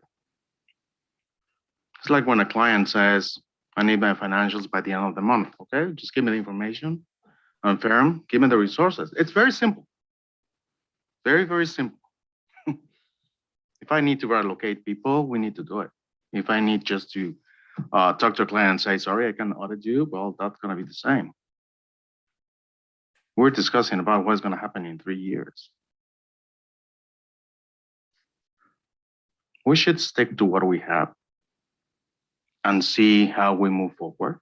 It's like when a client says, I need my financials by the end of the month. Okay, just give me the information, confirm, give me the resources. It's very simple. Very, very simple. If I need to relocate people, we need to do it. If I need just to talk to a client and say, sorry, I can't audit you, well, that's going to be the same. We're discussing about what's going to happen in 3 years. We should stick to what we have and see how we move forward.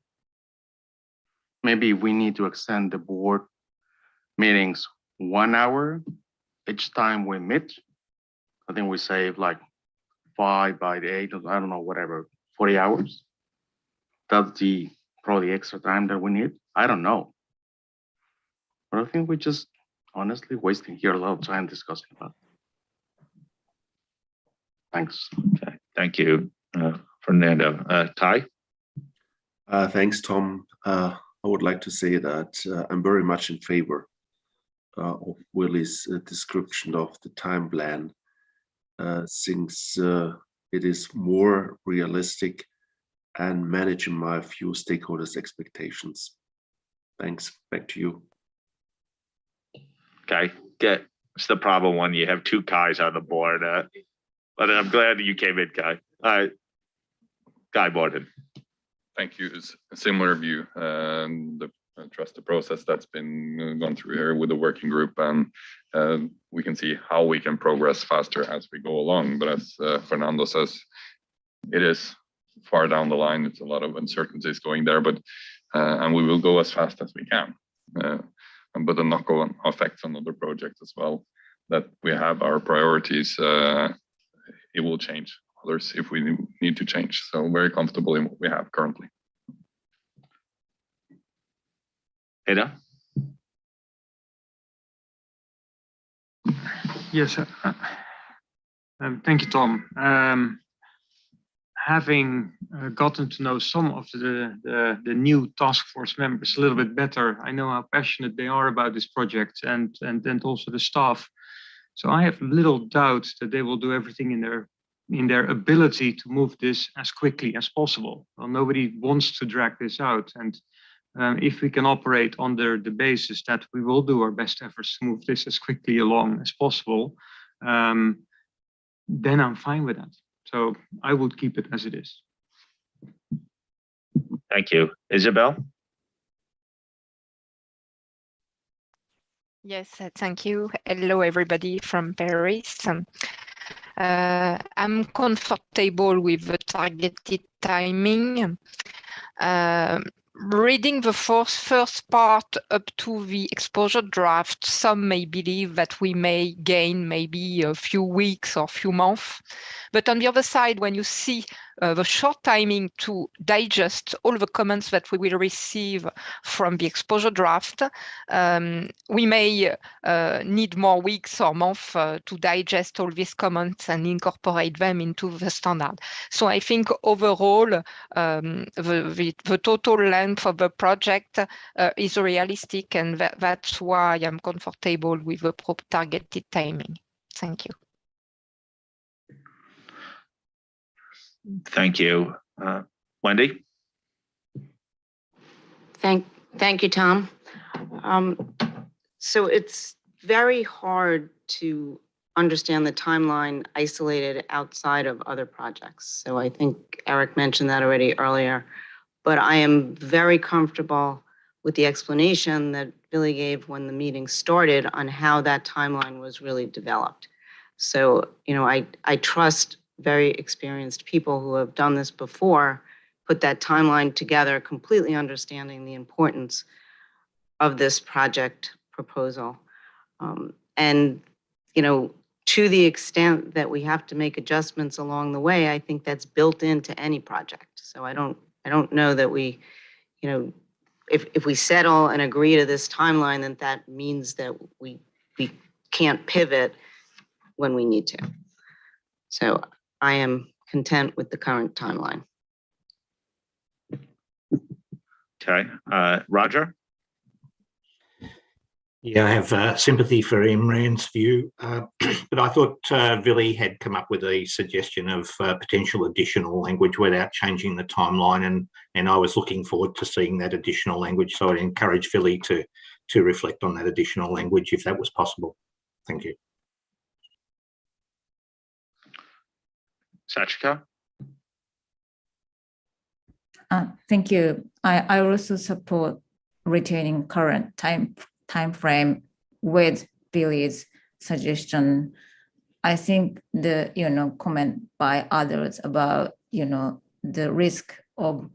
Maybe we need to extend the board meetings 1 hour each time we meet. I think we save like 5 by 8, I don't know, whatever, 40 hours. That's the probably extra time that we need. I don't know. But I think we're just honestly wasting here a lot of time discussing about it. Thanks. Okay, thank you, Fernando. Ty? Thanks, Tom. I would like to say that I'm very much in favor of Willie's description of the time plan, since it is more realistic and managing my few stakeholders' expectations. Thanks. Back to you. Okay, it's the problem when you have 2 Kais on the board. But I'm glad you came in, Kai. Guy Borden. Thank you. It's a similar view. Trust the process that's been gone through here with the working group, and we can see how we can progress faster as we go along. But as Fernando says, it is far down the line. It's a lot of uncertainties going there, but and we will go as fast as we can. But the knock-on effects on other projects as well, that we have our priorities, it will change others if we need to change. So very comfortable in what we have currently. Ada? Yes, thank you, Tom. Having gotten to know some of the new task force members a little bit better, I know how passionate they are about this project and also the staff. So I have little doubt that they will do everything in their ability to move this as quickly as possible. Well, nobody wants to drag this out, and if we can operate under the basis that we will do our best efforts to move this as quickly along as possible, then I'm fine with that. So I would keep it as it is. Thank you. Isabel? Yes, thank you. Hello, everybody from Paris. I'm comfortable with the targeted timing. Reading the first part up to the exposure draft, some may believe that we may gain maybe a few weeks or few months. But on the other side, when you see the short timing to digest all the comments that we will receive from the exposure draft, we may need more weeks or months to digest all these comments and incorporate them into the standard. So I think overall, the total length of the project is realistic, and that's why I'm comfortable with the targeted timing. Thank you. Thank you. Wendy? Thank you, Tom. So it's very hard to understand the timeline isolated outside of other projects. So I think Eric mentioned that already earlier, but I am very comfortable with the explanation that Billy gave when the meeting started on how that timeline was really developed. So, you know, I trust very experienced people who have done this before, put that timeline together, completely understanding the importance of this project proposal. And, you know, to the extent that we have to make adjustments along the way, I think that's built into any project. So I don't know that we, you know, if we settle and agree to this timeline, then that means that we can't pivot when we need to. So I am content with the current timeline. Okay, Roger? Yeah, I have sympathy for Imran's view, but I thought Villy had come up with a suggestion of potential additional language without changing the timeline, and I was looking forward to seeing that additional language. So I'd encourage Villy to reflect on that additional language if that was possible. Thank you. Sachika? Thank you. I also support retaining current time frame with Billy's suggestion. I think the comment by others about the risk of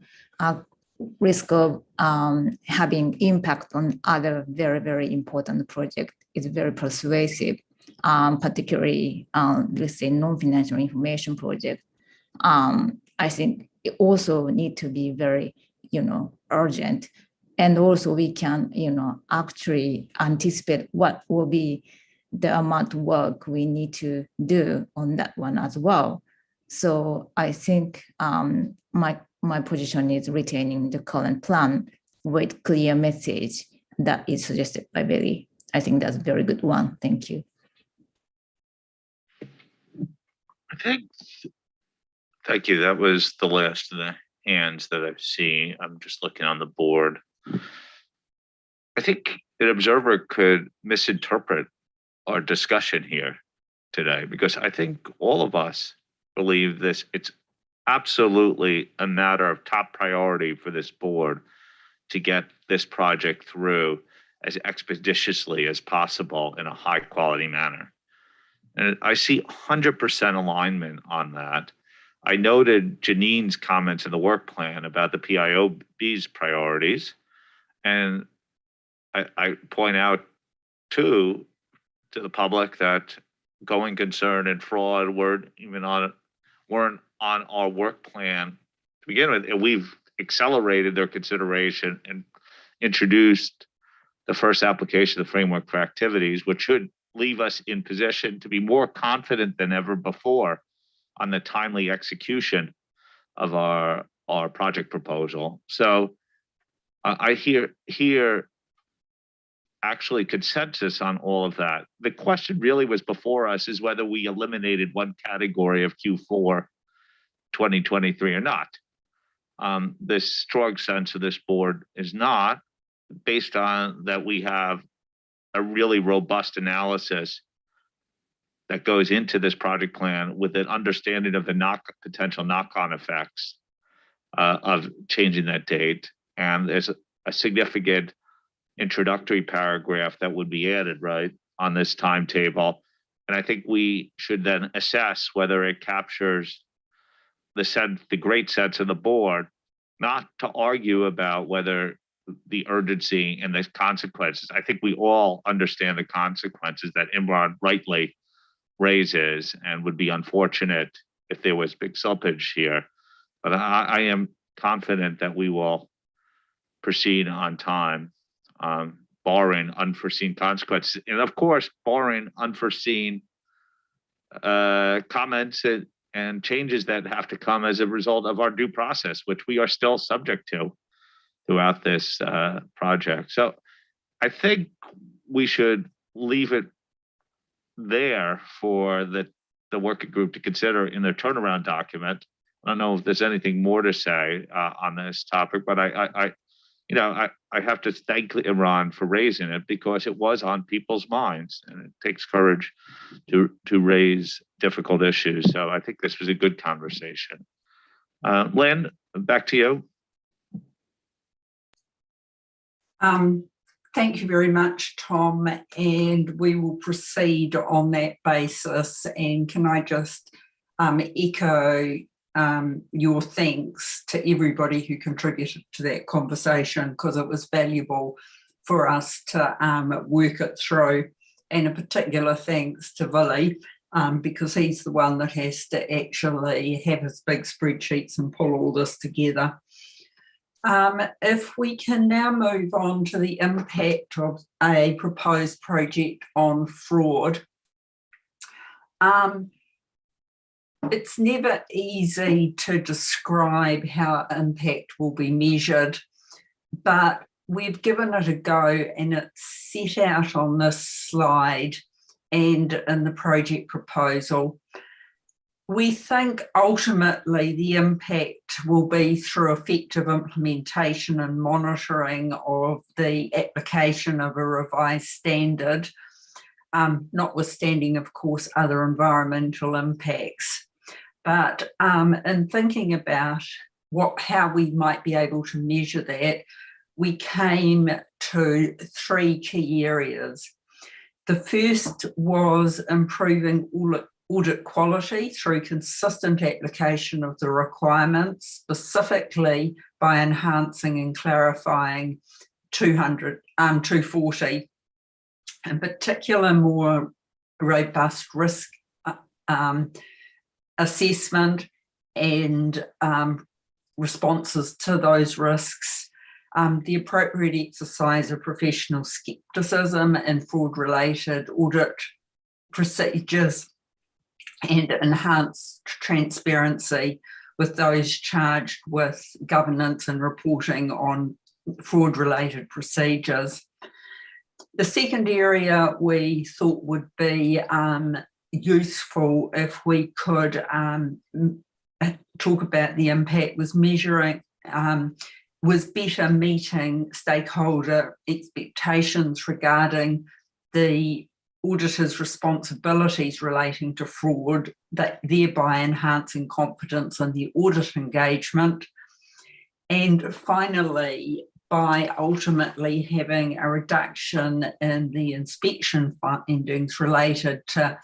having impact on other very important project is very persuasive, particularly let's say non-financial information project. I think it also need to be very urgent. And also we can, actually anticipate what will be the amount of work we need to do on that one as well. So I think my position is retaining the current plan with clear message that is suggested by Billy. I think that's a very good one. Thank you. Thank you. That was the last of the hands that I've seen. I'm just looking on the board. I think an observer could misinterpret our discussion here today, because I think all of us believe this. It's absolutely a matter of top priority for this board to get this project through as expeditiously as possible in a high quality manner. And I see 100% alignment on that. I noted Janine's comments in the work plan about the PIOB's priorities. And I point out too to the public that going concern and fraud weren't on our work plan to begin with. And we've accelerated their consideration and introduced the first application of the framework for activities, which should leave us in position to be more confident than ever before on the timely execution of our project proposal. So I hear actually consensus on all of that. The question really was before us is whether we eliminated one category of Q4 2023 or not. This strong sense of this board is not, based on that we have a really robust analysis that goes into this project plan with an understanding of the potential knock-on effects of changing that date. And there's a significant introductory paragraph that would be added right on this timetable. And I think we should then assess whether it captures the great sense of the board, not to argue about whether the urgency and the consequences. I think we all understand the consequences that Imran rightly raises, and would be unfortunate if there was big slippage here. But I am confident that we will proceed on time, barring unforeseen consequences. And of course, barring unforeseen comments and changes that have to come as a result of our due process, which we are still subject to throughout this project. So I think we should leave it there for the working group to consider in their turnaround document. I don't know if there's anything more to say on this topic, but I have to thank Imran for raising it, because it was on people's minds, and it takes courage to raise difficult issues. So I think this was a good conversation. Lynn, back to you. Thank you very much, Tom, and we will proceed on that basis. And can I just echo your thanks to everybody who contributed to that conversation, because it was valuable for us to work it through. And a particular thanks to Villy, because he's the one that has to actually have his big spreadsheets and pull all this together. If we can now move on to the impact of a proposed project on fraud. it's never easy to describe how impact will be measured, but we've given it a go and it's set out on this slide and in the project proposal. We think ultimately the impact will be through effective implementation and monitoring of the application of a revised standard, notwithstanding, of course, other environmental impacts. But in thinking about how we might be able to measure that, we came to 3 key areas. The first was improving audit quality through consistent application of the requirements, specifically by enhancing and clarifying 240, in particular more robust risk assessment and responses to those risks, the appropriate exercise of professional skepticism and fraud-related audit procedures, and enhanced transparency with those charged with governance and reporting on fraud-related procedures. The second area we thought would be useful if we could talk about the impact was better meeting stakeholder expectations regarding the auditor's responsibilities relating to fraud, thereby enhancing confidence in the audit engagement. And finally, by ultimately having a reduction in the inspection findings related to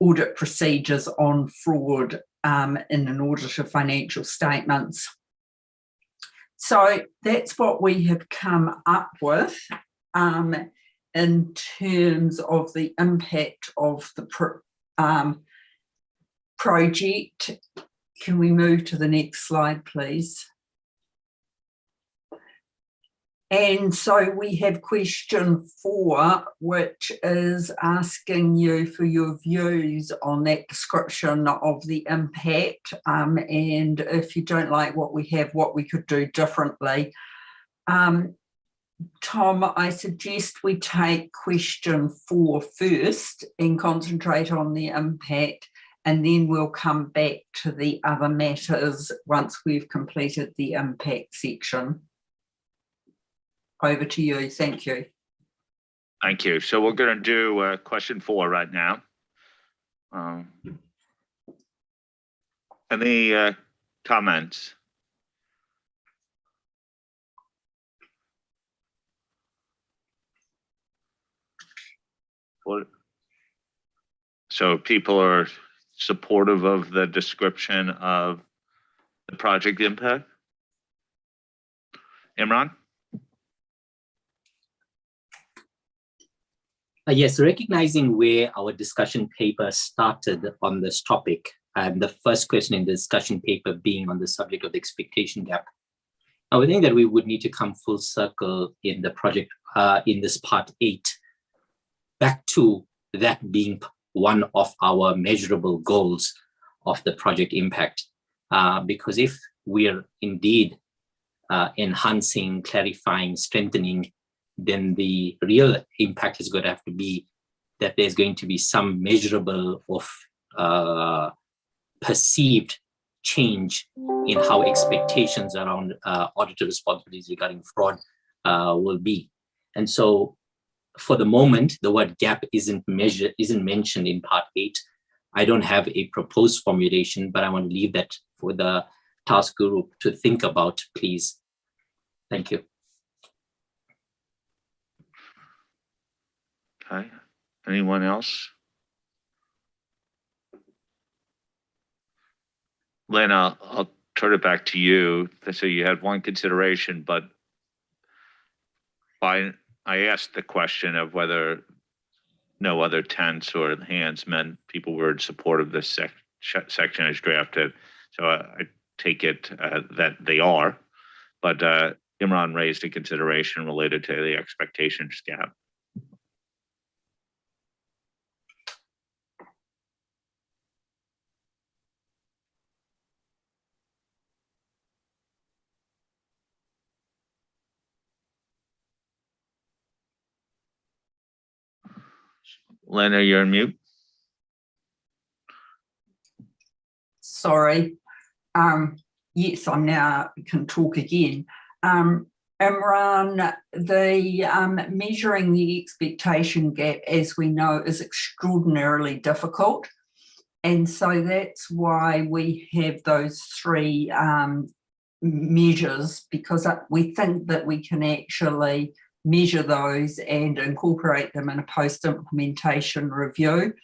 audit procedures on fraud in an audit of financial statements. So that's what we have come up with in terms of the impact of the project. Can we move to the next slide, please? And so we have question 4, which is asking you for your views on that description of the impact, and if you don't like what we have, what we could do differently. Tom, I suggest we take question 4 first and concentrate on the impact, and then we'll come back to the other matters once we've completed the impact section. Over to you. Thank you. Thank you. So we're going to do question 4 right now. Any comments? So people are supportive of the description of the project impact? Imran? Yes, recognizing where our discussion paper started on this topic, and the first question in the discussion paper being on the subject of the expectation gap, I would think that we would need to come full circle in the project, in this part 8, back to that being one of our measurable goals of the project impact. Because if we're indeed enhancing, clarifying, strengthening, then the real impact is going to have to be that there's going to be some measurable of perceived change in how expectations around auditor responsibilities regarding fraud will be. And so for the moment, the word gap isn't mentioned in part 8. I don't have a proposed formulation, but I want to leave that for the task group to think about, please. Thank you. Okay. Anyone else? Lynn, I'll turn it back to you. So you had one consideration, but I asked the question of whether no other tents or hands meant people were in support of this section as drafted. So I take it that they are, but Imran raised a consideration related to the expectations gap. Lena, you're on mute. Sorry. Yes, I'm now can talk again. Imran, the measuring the expectation gap, as we know, is extraordinarily difficult. And so that's why we have those three measures, because we think that we can actually measure those and incorporate them in a post-implementation review.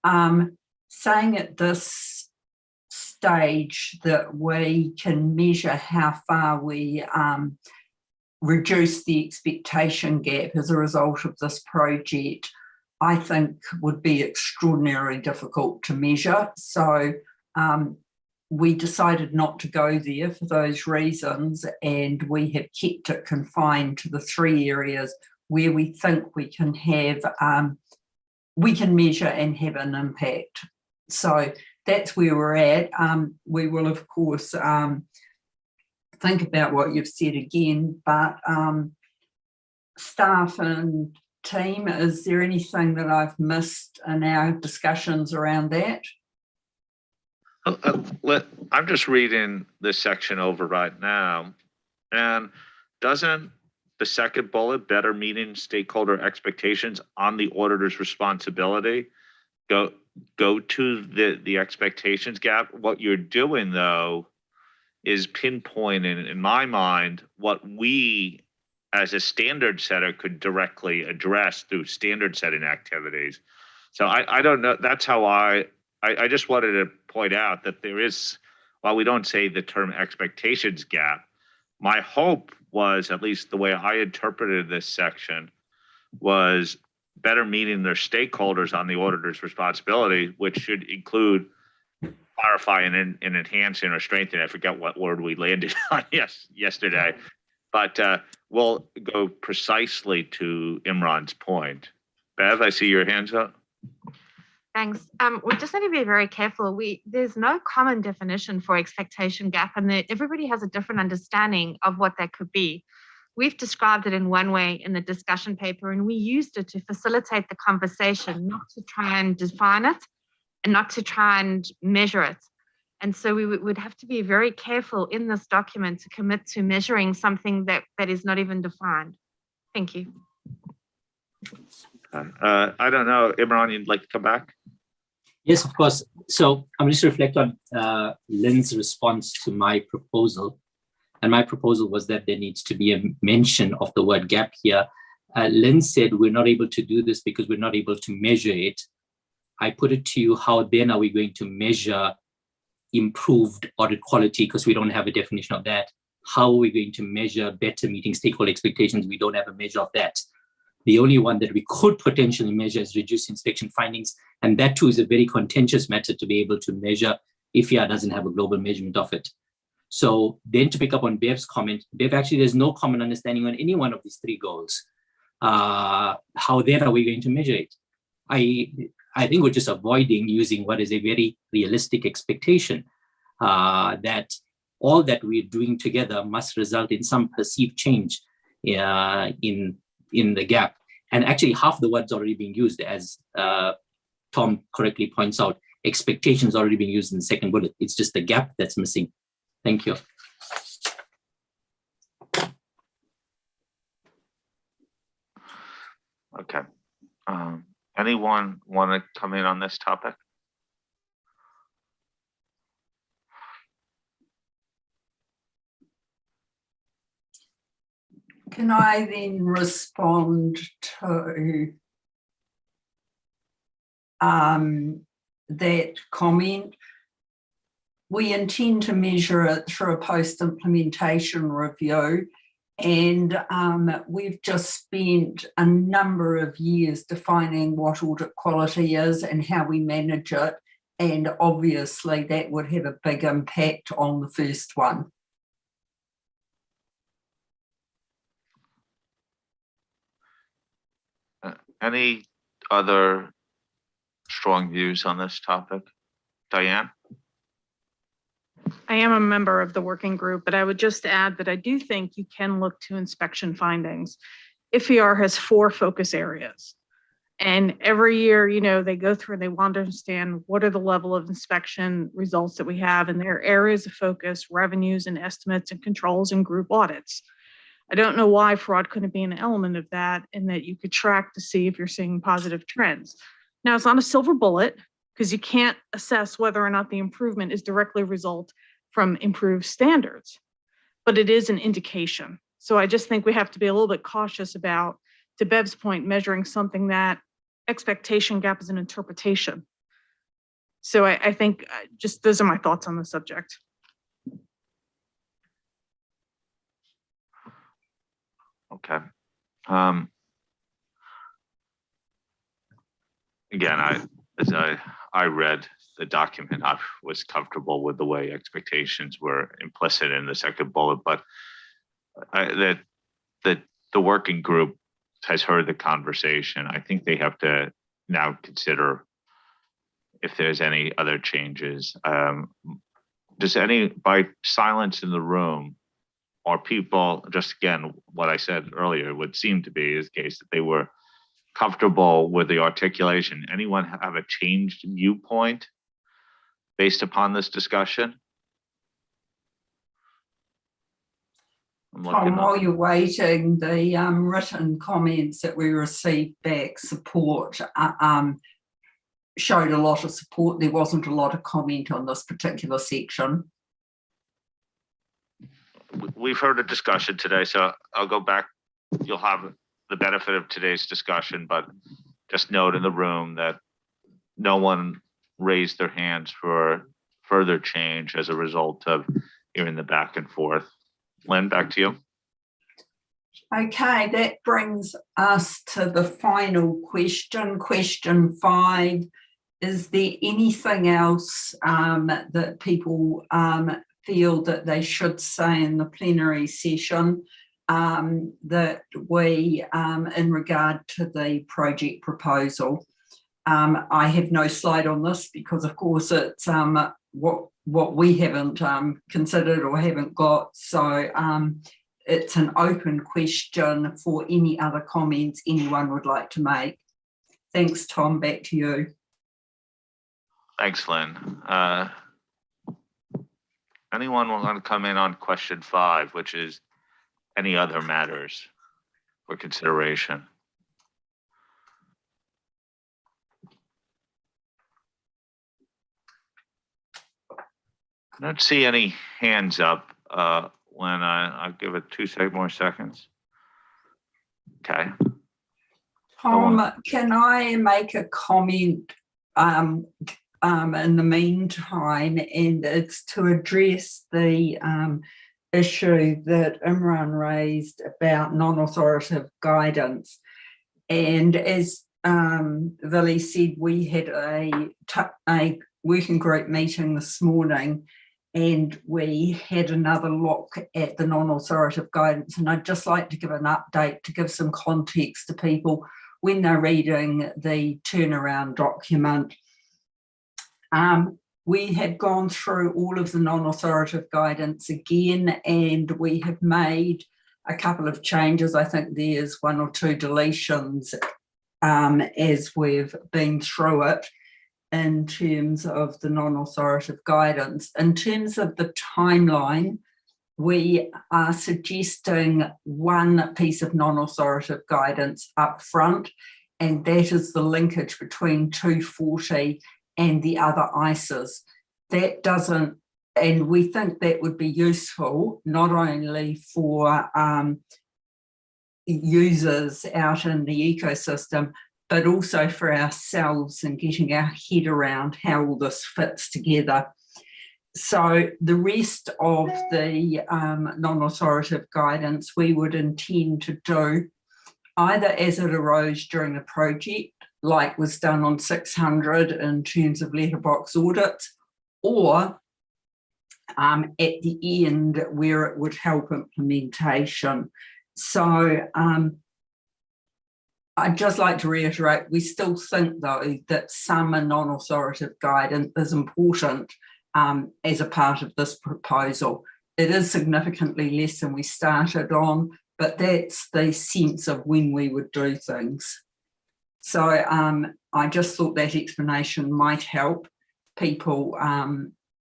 Saying at this stage that we can measure how far we reduce the expectation gap as a result of this project, I think would be extraordinarily difficult to measure. So we decided not to go there for those reasons, and we have kept it confined to the three areas where we think we can have, we can measure and have an impact. So that's where we're at. We will, of course, think about what you've said again, but staff and team, is there anything that I've missed in our discussions around that? I'm just reading this section over right now, and doesn't the second bullet, better meeting stakeholder expectations on the auditor's responsibility, go to the expectations gap? What you're doing though is pinpointing, in my mind, what we as a standard setter could directly address through standard setting activities. So I don't know, that's how I just wanted to point out that there is, while we don't say the term expectations gap, my hope was, at least the way I interpreted this section, was better meeting their stakeholders on the auditor's responsibility, which should include clarifying and enhancing or strengthening. I forget what word we landed on yesterday, but we'll go precisely to Imran's point. Bev, I see your hands up. Thanks. We just need to be very careful. There's no common definition for expectation gap, and everybody has a different understanding of what that could be. We've described it in one way in the discussion paper, and we used it to facilitate the conversation, not to try and define it and not to try and measure it. And so we would have to be very careful in this document to commit to measuring something that is not even defined. Thank you. I don't know, Imran, you'd like to come back? Yes, of course. So I'm just reflect on Lynn's response to my proposal. And my proposal was that there needs to be a mention of the word gap here. Lynn said we're not able to do this because we're not able to measure it. I put it to you, how then are we going to measure improved audit quality, because we don't have a definition of that? How are we going to measure better meeting stakeholder expectations? We don't have a measure of that. The only one that we could potentially measure is reduced inspection findings. And that too is a very contentious method to be able to measure if ER doesn't have a global measurement of it. So then to pick up on Bev's comment, Bev, actually there's no common understanding on any one of these three goals. How then are we going to measure it? I think we're just avoiding using what is a very realistic expectation, that all that we're doing together must result in some perceived change in the gap. And actually half the words already being used, as Tom correctly points out. Expectations already being used in the second bullet. It's just the gap that's missing. Thank you. Okay. Anyone want to come in on this topic? Can I then respond to that comment? We intend to measure it through a post-implementation review, and we've just spent a number of years defining what audit quality is and how we manage it, and obviously that would have a big impact on the first one. Any other strong views on this topic? Diane? I am a member of the working group, but I would just add that I do think you can look to inspection findings. IFER has 4 focus areas, And every year, they go through and they want to understand what are the level of inspection results that we have and their areas of focus, revenues and estimates and controls and group audits. I don't know why fraud couldn't be an element of that and that you could track to see if you're seeing positive trends. Now, it's not a silver bullet because you can't assess whether or not the improvement is directly a result from improved standards, but it is an indication. So I just think we have to be a little bit cautious about, to Bev's point, measuring something that expectation gap is an interpretation. So I think just those are my thoughts on the subject. Okay. Again, as I read the document, I was comfortable with the way expectations were implicit in the second bullet, but that the working group has heard the conversation. I think they have to now consider if there's any other changes. By silence in the room, are people, just again, what I said earlier would seem to be is the case that they were comfortable with the articulation. Anyone have a changed viewpoint based upon this discussion? Tom, while you're waiting, the written comments that we received back showed a lot of support. There wasn't a lot of comment on this particular section. We've heard a discussion today, so I'll go back. You'll have the benefit of today's discussion, but just note in the room that no one raised their hands for further change as a result of hearing the back and forth. Lynn, back to you. Okay, that brings us to the final question. Question 5. Is there anything else that people feel that they should say in the plenary session that we, in regard to the project proposal? I have no slide on this because, of course, it's what we haven't considered or haven't got. So it's an open question for any other comments anyone would like to make. Thanks, Tom. Back to you. Thanks, Lynn. Anyone want to come in on question 5, which is any other matters for consideration? I don't see any hands up when I'll give it 2 more seconds. Okay. Tom, can I make a comment in the meantime, and it's to address the issue that Imran raised about non-authoritative guidance. And as Vili said, we had a working group meeting this morning, and we had another look at the non-authoritative guidance. And I'd just like to give an update to give some context to people when they're reading the turnaround document. We had gone through all of the non-authoritative guidance again, and we have made a couple of changes. I think there's 1 or 2 deletions as we've been through it in terms of the non-authoritative guidance. In terms of the timeline, we are suggesting one piece of non-authoritative guidance up front, and that is the linkage between 240 and the other ISAs. That doesn't, and we think that would be useful not only for users out in the ecosystem, but also for ourselves and getting our head around how all this fits together. So the rest of the non-authoritative guidance we would intend to do either as it arose during the project, like was done on 600 in terms of letterbox audits, or at the end where it would help implementation. So I'd just like to reiterate, we still think though that some non-authoritative guidance is important as a part of this proposal. It is significantly less than we started on, but that's the sense of when we would do things. So I just thought that explanation might help people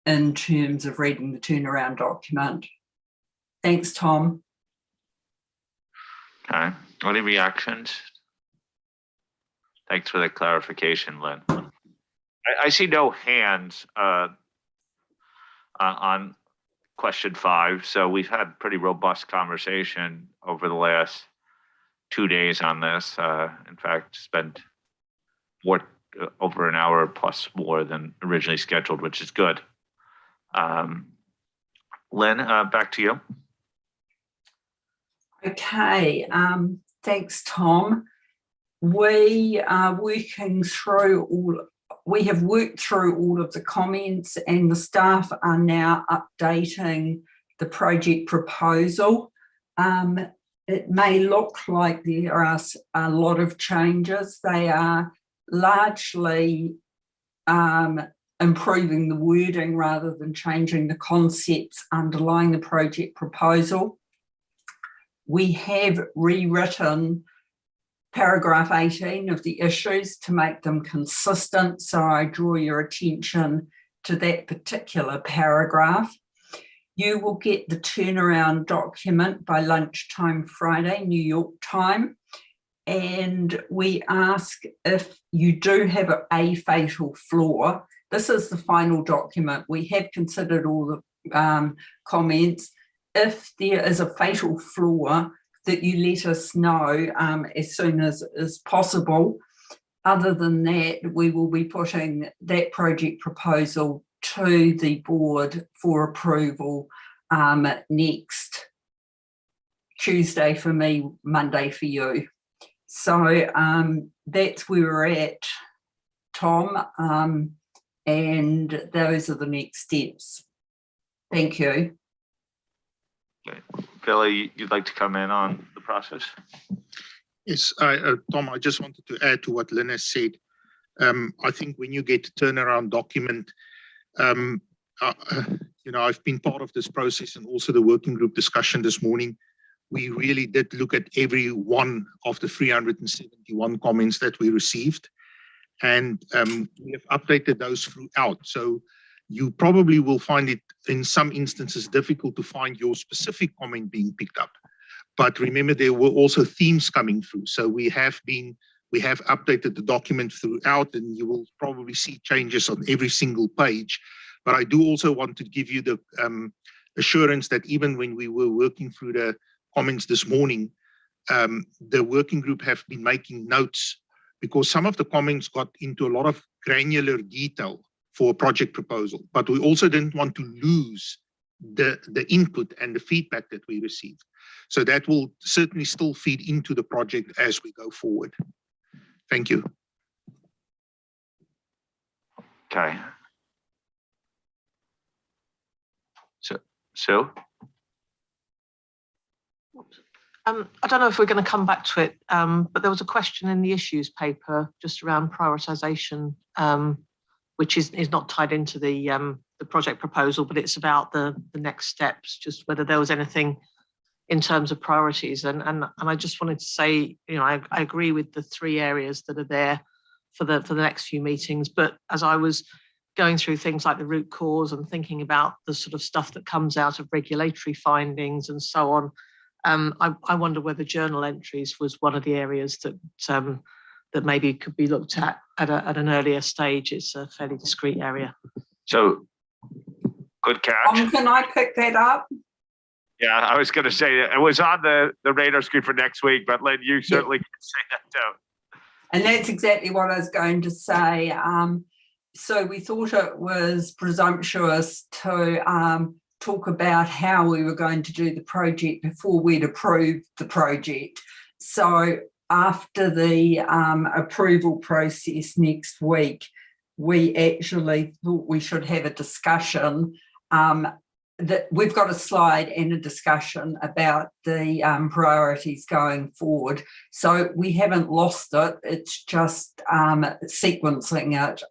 in terms of reading the turnaround document. Thanks, Tom. Okay, any reactions? Thanks for the clarification, Lynn. I see no hands on question 5. So we've had pretty robust conversation over the last 2 days on this. In fact, spent over an hour plus more than originally scheduled, which is good. Lynn, back to you. Okay, thanks, Tom. We are working through we have worked through all of the comments, and the staff are now updating the project proposal. It may look like there are a lot of changes. They are largely improving the wording rather than changing the concepts underlying the project proposal. We have rewritten paragraph 18 of the issues to make them consistent, so I draw your attention to that particular paragraph. You will get the turnaround document by lunchtime Friday, New York time, and we ask if you do have a fatal flaw. This is the final document. We have considered all the comments. If there is a fatal flaw, that you let us know as soon as possible. Other than that, we will be putting that project proposal to the board for approval next Tuesday for me, Monday for you. So that's where we're at, Tom, and those are the next steps. Thank you. Okay. Billy, you'd like to come in on the process? Yes, Tom, I just wanted to add to what Lynn has said. I think when you get a turnaround document, you know, I've been part of this process and also the working group discussion this morning. We really did look at every one of the 371 comments that we received, and we have updated those throughout. So you probably will find it in some instances difficult to find your specific comment being picked up. But remember, there were also themes coming through. So we have updated the document throughout, and you will probably see changes on every single page. But I do also want to give you the assurance that even when we were working through the comments this morning, the working group have been making notes, because some of the comments got into a lot of granular detail for a project proposal, but we also didn't want to lose the input and the feedback that we received. So that will certainly still feed into the project as we go forward. Thank you. Okay. So I don't know if we're going to come back to it, but there was a question in the issues paper just around prioritisation, which is not tied into the project proposal, but it's about the next steps, just whether there was anything in terms of priorities. And I just wanted to say, you know, I agree with the 3 areas that are there for the next few meetings. But as I was going through things like the root cause and thinking about the sort of stuff that comes out of regulatory findings and so on, I wonder whether journal entries was one of the areas that maybe could be looked at an earlier stage. It's a fairly discrete area. So good catch. Can I pick that up? Yeah, I was going to say it was on the radar screen for next week, but Lynn, you certainly can say that too. And that's exactly what I was going to say. So we thought it was presumptuous to talk about how we were going to do the project before we'd approved the project. So after the approval process next week, we actually thought we should have a discussion. That we've got a slide and a discussion about the priorities going forward. So we haven't lost it. It's just sequencing it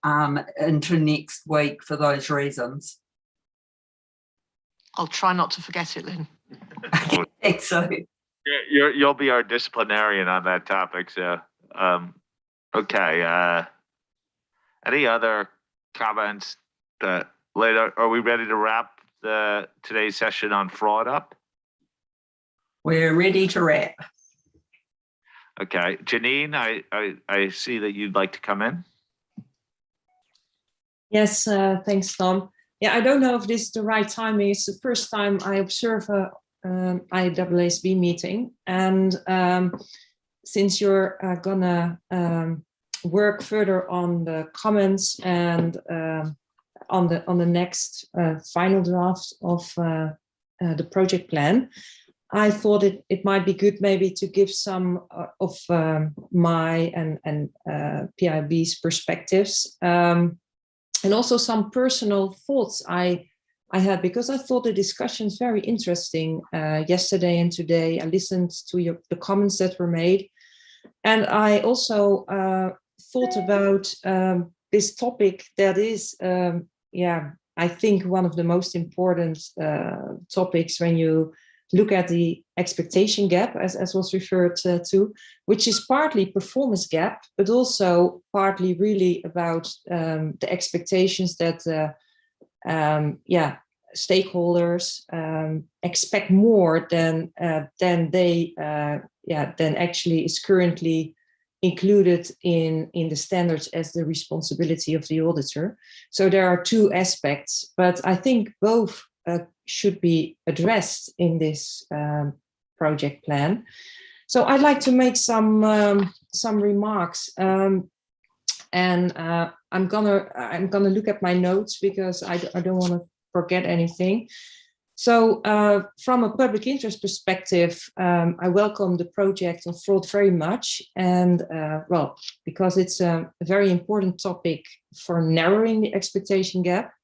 into next week for those reasons. I'll try not to forget it, Lynn. Excellent. You'll be our disciplinarian on that topic. So Okay, any other comments that later, are we ready to wrap today's session on fraud up? We're ready to wrap. Okay, Janine, I see that you'd like to come in. Yes, thanks, Tom. Yeah, I don't know if this is the right timing. It's the first time I observe a IAASB meeting, and since you're gonna work further on the comments and on the next final draft of the project plan, I thought it might be good maybe to give some of my and PIB's perspectives, and also some personal thoughts I had, because I thought the discussions very interesting yesterday and today. I listened to the comments that were made, and I also thought about this topic that is, I think one of the most important topics when you look at the expectation gap, as was referred to, which is partly performance gap, but also partly really about the expectations that stakeholders expect more than they than actually is currently included in the standards as the responsibility of the auditor. So there are two aspects, but I think both should be addressed in this project plan. So I'd like to make some remarks, and I'm gonna look at my notes because I don't want to forget anything. So from a public interest perspective, I welcome the project on fraud very much, and well, because it's a very important topic for narrowing the expectation gap.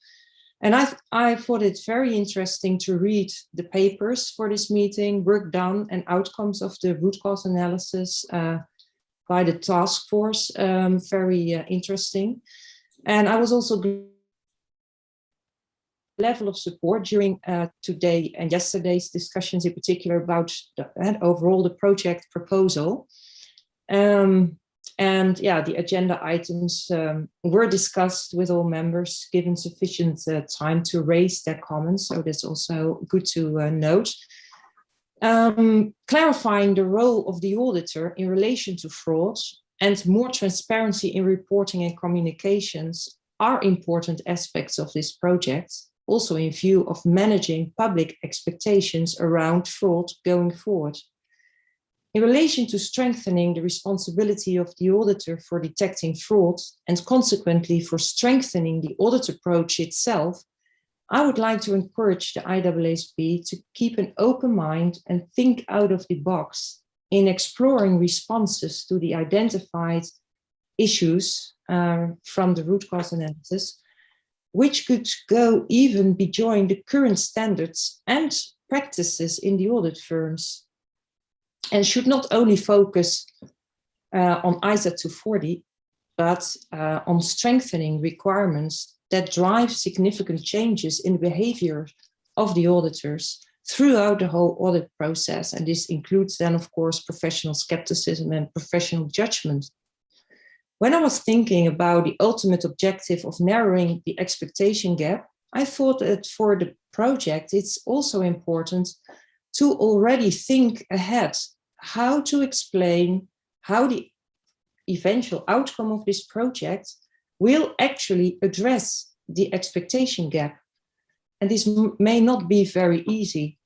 And I thought it very interesting to read the papers for this meeting, work done, and outcomes of the root cause analysis by the task force. Very interesting. And I was also level of support during today and yesterday's discussions, in particular about overall the project proposal. And yeah, the agenda items were discussed with all members, given sufficient time to raise their comments. So that's also good to note. Clarifying the role of the auditor in relation to fraud and more transparency in reporting and communications are important aspects of this project, also in view of managing public expectations around fraud going forward. In relation to strengthening the responsibility of the auditor for detecting fraud and consequently for strengthening the audit approach itself, I would like to encourage the IAASB to keep an open mind and think out of the box in exploring responses to the identified issues from the root cause analysis, which could go even beyond the current standards and practices in the audit firms, and should not only focus on ISA 240, but on strengthening requirements that drive significant changes in the behavior of the auditors throughout the whole audit process. And this includes then, of course, professional skepticism and professional judgment. When I was thinking about the ultimate objective of narrowing the expectation gap, I thought that for the project, it's also important to already think ahead how to explain how the eventual outcome of this project will actually address the expectation gap. And this may not be very easy.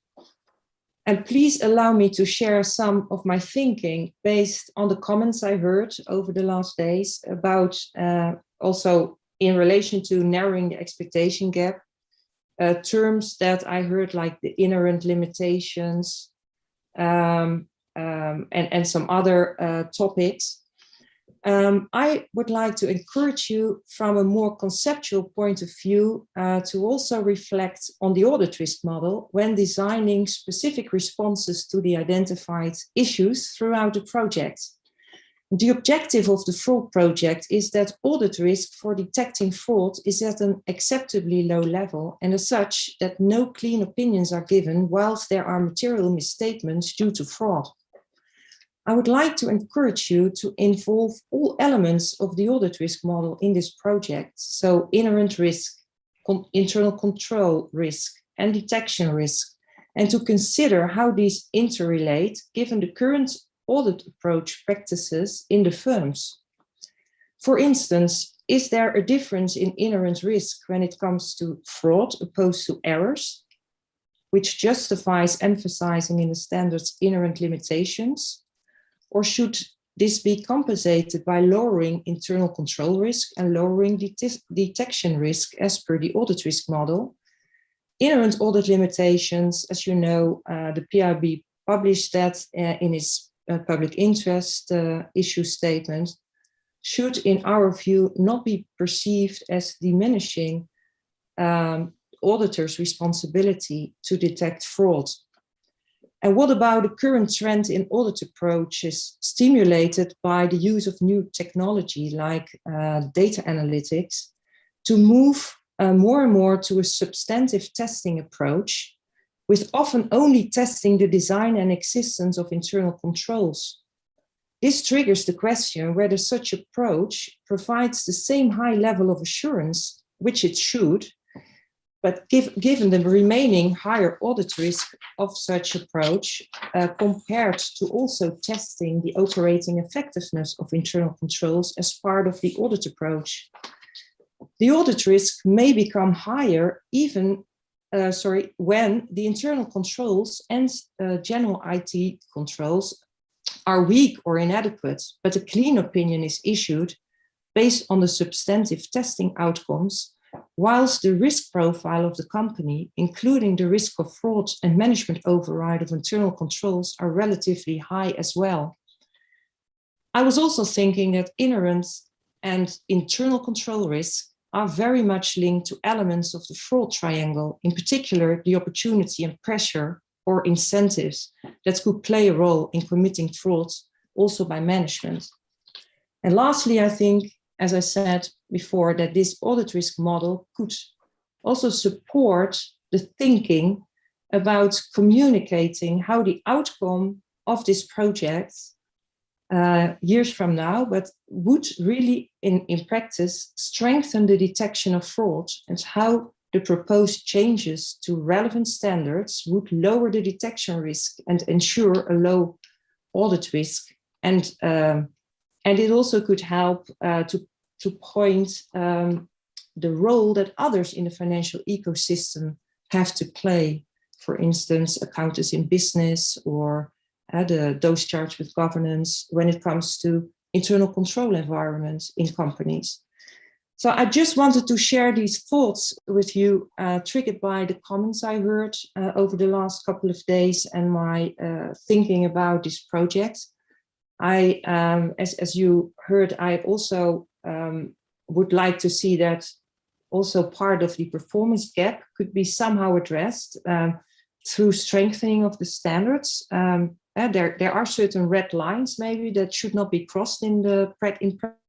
And please allow me to share some of my thinking based on the comments I heard over the last days about also in relation to narrowing the expectation gap, terms that I heard like the inherent limitations, and some other topics. I would like to encourage you from a more conceptual point of view to also reflect on the audit risk model when designing specific responses to the identified issues throughout the project. The objective of the fraud project is that audit risk for detecting fraud is at an acceptably low level, and as such that no clean opinions are given whilst there are material misstatements due to fraud. I would like to encourage you to involve all elements of the audit risk model in this project. So inherent risk, internal control risk, and detection risk, and to consider how these interrelate given the current audit approach practices in the firms. For instance, is there a difference in inherent risk when it comes to fraud opposed to errors, which justifies emphasizing in the standards inherent limitations? Or should this be compensated by lowering internal control risk and lowering detection risk as per the audit risk model? Inherent audit limitations, as you know, the PIB published that in its public interest issue statement, should, in our view, not be perceived as diminishing auditors' responsibility to detect fraud. And what about the current trend in audit approaches stimulated by the use of new technology like data analytics to move more and more to a substantive testing approach, with often only testing the design and existence of internal controls? This triggers the question whether such approach provides the same high level of assurance, which it should, but given the remaining higher audit risk of such approach compared to also testing the operating effectiveness of internal controls as part of the audit approach. The audit risk may become higher even when the internal controls and general IT controls are weak or inadequate, but a clean opinion is issued based on the substantive testing outcomes, whilst the risk profile of the company, including the risk of fraud and management override of internal controls, are relatively high as well. I was also thinking that inherent and internal control risk are very much linked to elements of the fraud triangle, in particular the opportunity and pressure or incentives that could play a role in committing fraud also by management. And lastly, I think, as I said before, that this audit risk model could also support the thinking about communicating how the outcome of this project years from now, but would really in practice strengthen the detection of fraud, and how the proposed changes to relevant standards would lower the detection risk and ensure a low audit risk. And it also could help to point the role that others in the financial ecosystem have to play. For instance, accountants in business or those charged with governance when it comes to internal control environments in companies. So I just wanted to share these thoughts with you, triggered by the comments I heard over the last couple of days and my thinking about this project. As you heard, I also would like to see that also part of the performance gap could be somehow addressed through strengthening of the standards. There are certain red lines maybe that should not be crossed in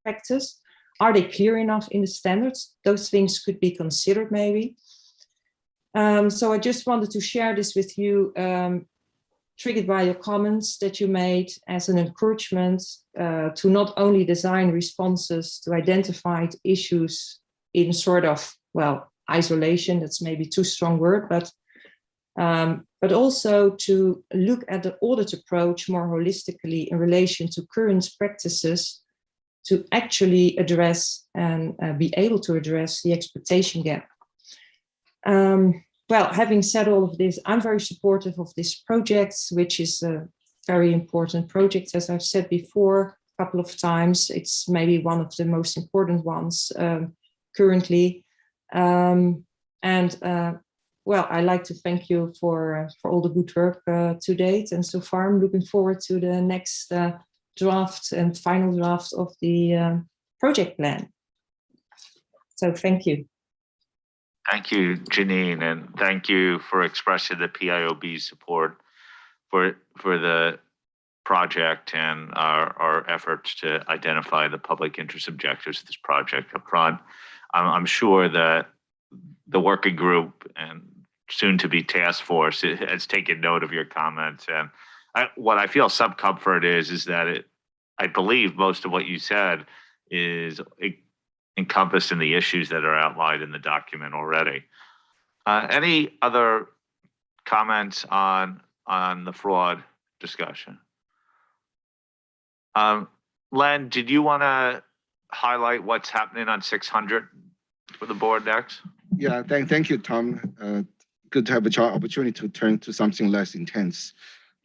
practice. Are they clear enough in the standards? Those things could be considered maybe. So I just wanted to share this with you, triggered by your comments that you made, as an encouragement to not only design responses to identified issues in sort of, well, isolation, that's maybe too strong word, but also to look at the audit approach more holistically in relation to current practices to actually address and be able to address the expectation gap. Well, having said all of this, I'm very supportive of this project, which is a very important project, as I've said before a couple of times. It's maybe one of the most important ones currently. Well, I'd like to thank you for all the good work to date. And so far, I'm looking forward to the next draft and final draft of the project plan. So thank you. Thank you, Janine, and thank you for expressing the PIOB's support for the project and our efforts to identify the public interest objectives of this project up front. I'm sure that the working group and soon to be task force has taken note of your comments, and what I feel some comfort is that I believe most of what you said is encompassed in the issues that are outlined in the document already. Any other comments on the fraud discussion? Len, did you want to highlight what's happening on 600 for the board next? Yeah, thank you, Tom. Good to have an opportunity to turn to something less intense.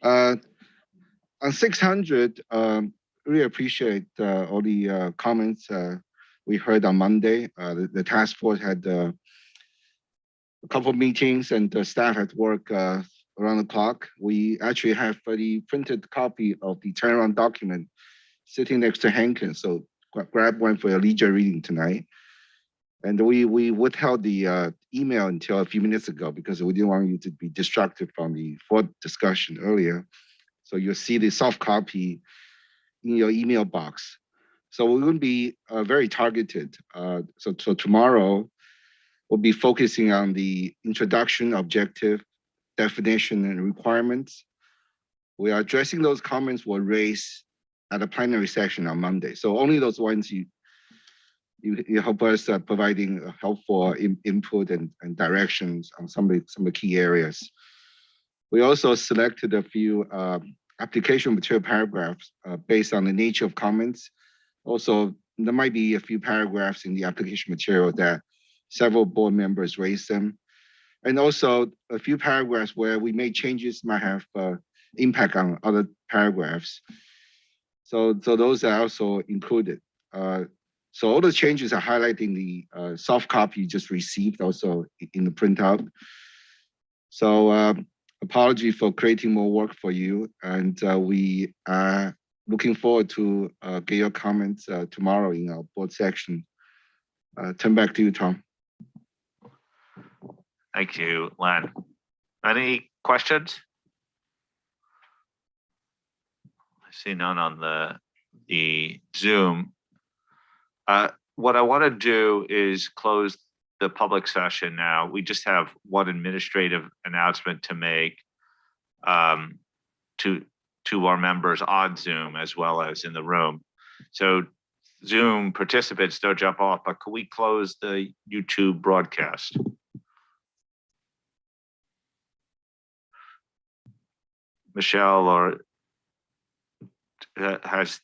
On 600, really appreciate all the comments we heard on Monday. The task force had a couple of meetings and the staff had work around the clock. We actually have the printed copy of the turnaround document sitting next to Hankin, so grab one for your leisure reading tonight. And we withheld the email until a few minutes ago because we didn't want you to be distracted from the fraud discussion earlier. So you'll see the soft copy in your email box. So we're going to be very targeted. So tomorrow we'll be focusing on the introduction, objective, definition, and requirements. We are addressing those comments were raised at a plenary session on Monday. So only those ones you help us providing helpful input and directions on some of the key areas. We also selected a few application material paragraphs based on the nature of comments. Also, there might be a few paragraphs in the application material that several board members raised them. And also a few paragraphs where we made changes might have impact on other paragraphs. So those are also included. So all the changes are highlighting the soft copy you just received also in the printout. So apology for creating more work for you. And we are looking forward to get your comments tomorrow in our board section. Turn back to you, Tom. Thank you, Len. Any questions? I see none on the Zoom. What I want to do is close the public session now. We just have one administrative announcement to make to our members on Zoom as well as in the room. So Zoom participants, don't jump off, but could we close the YouTube broadcast? Michelle or has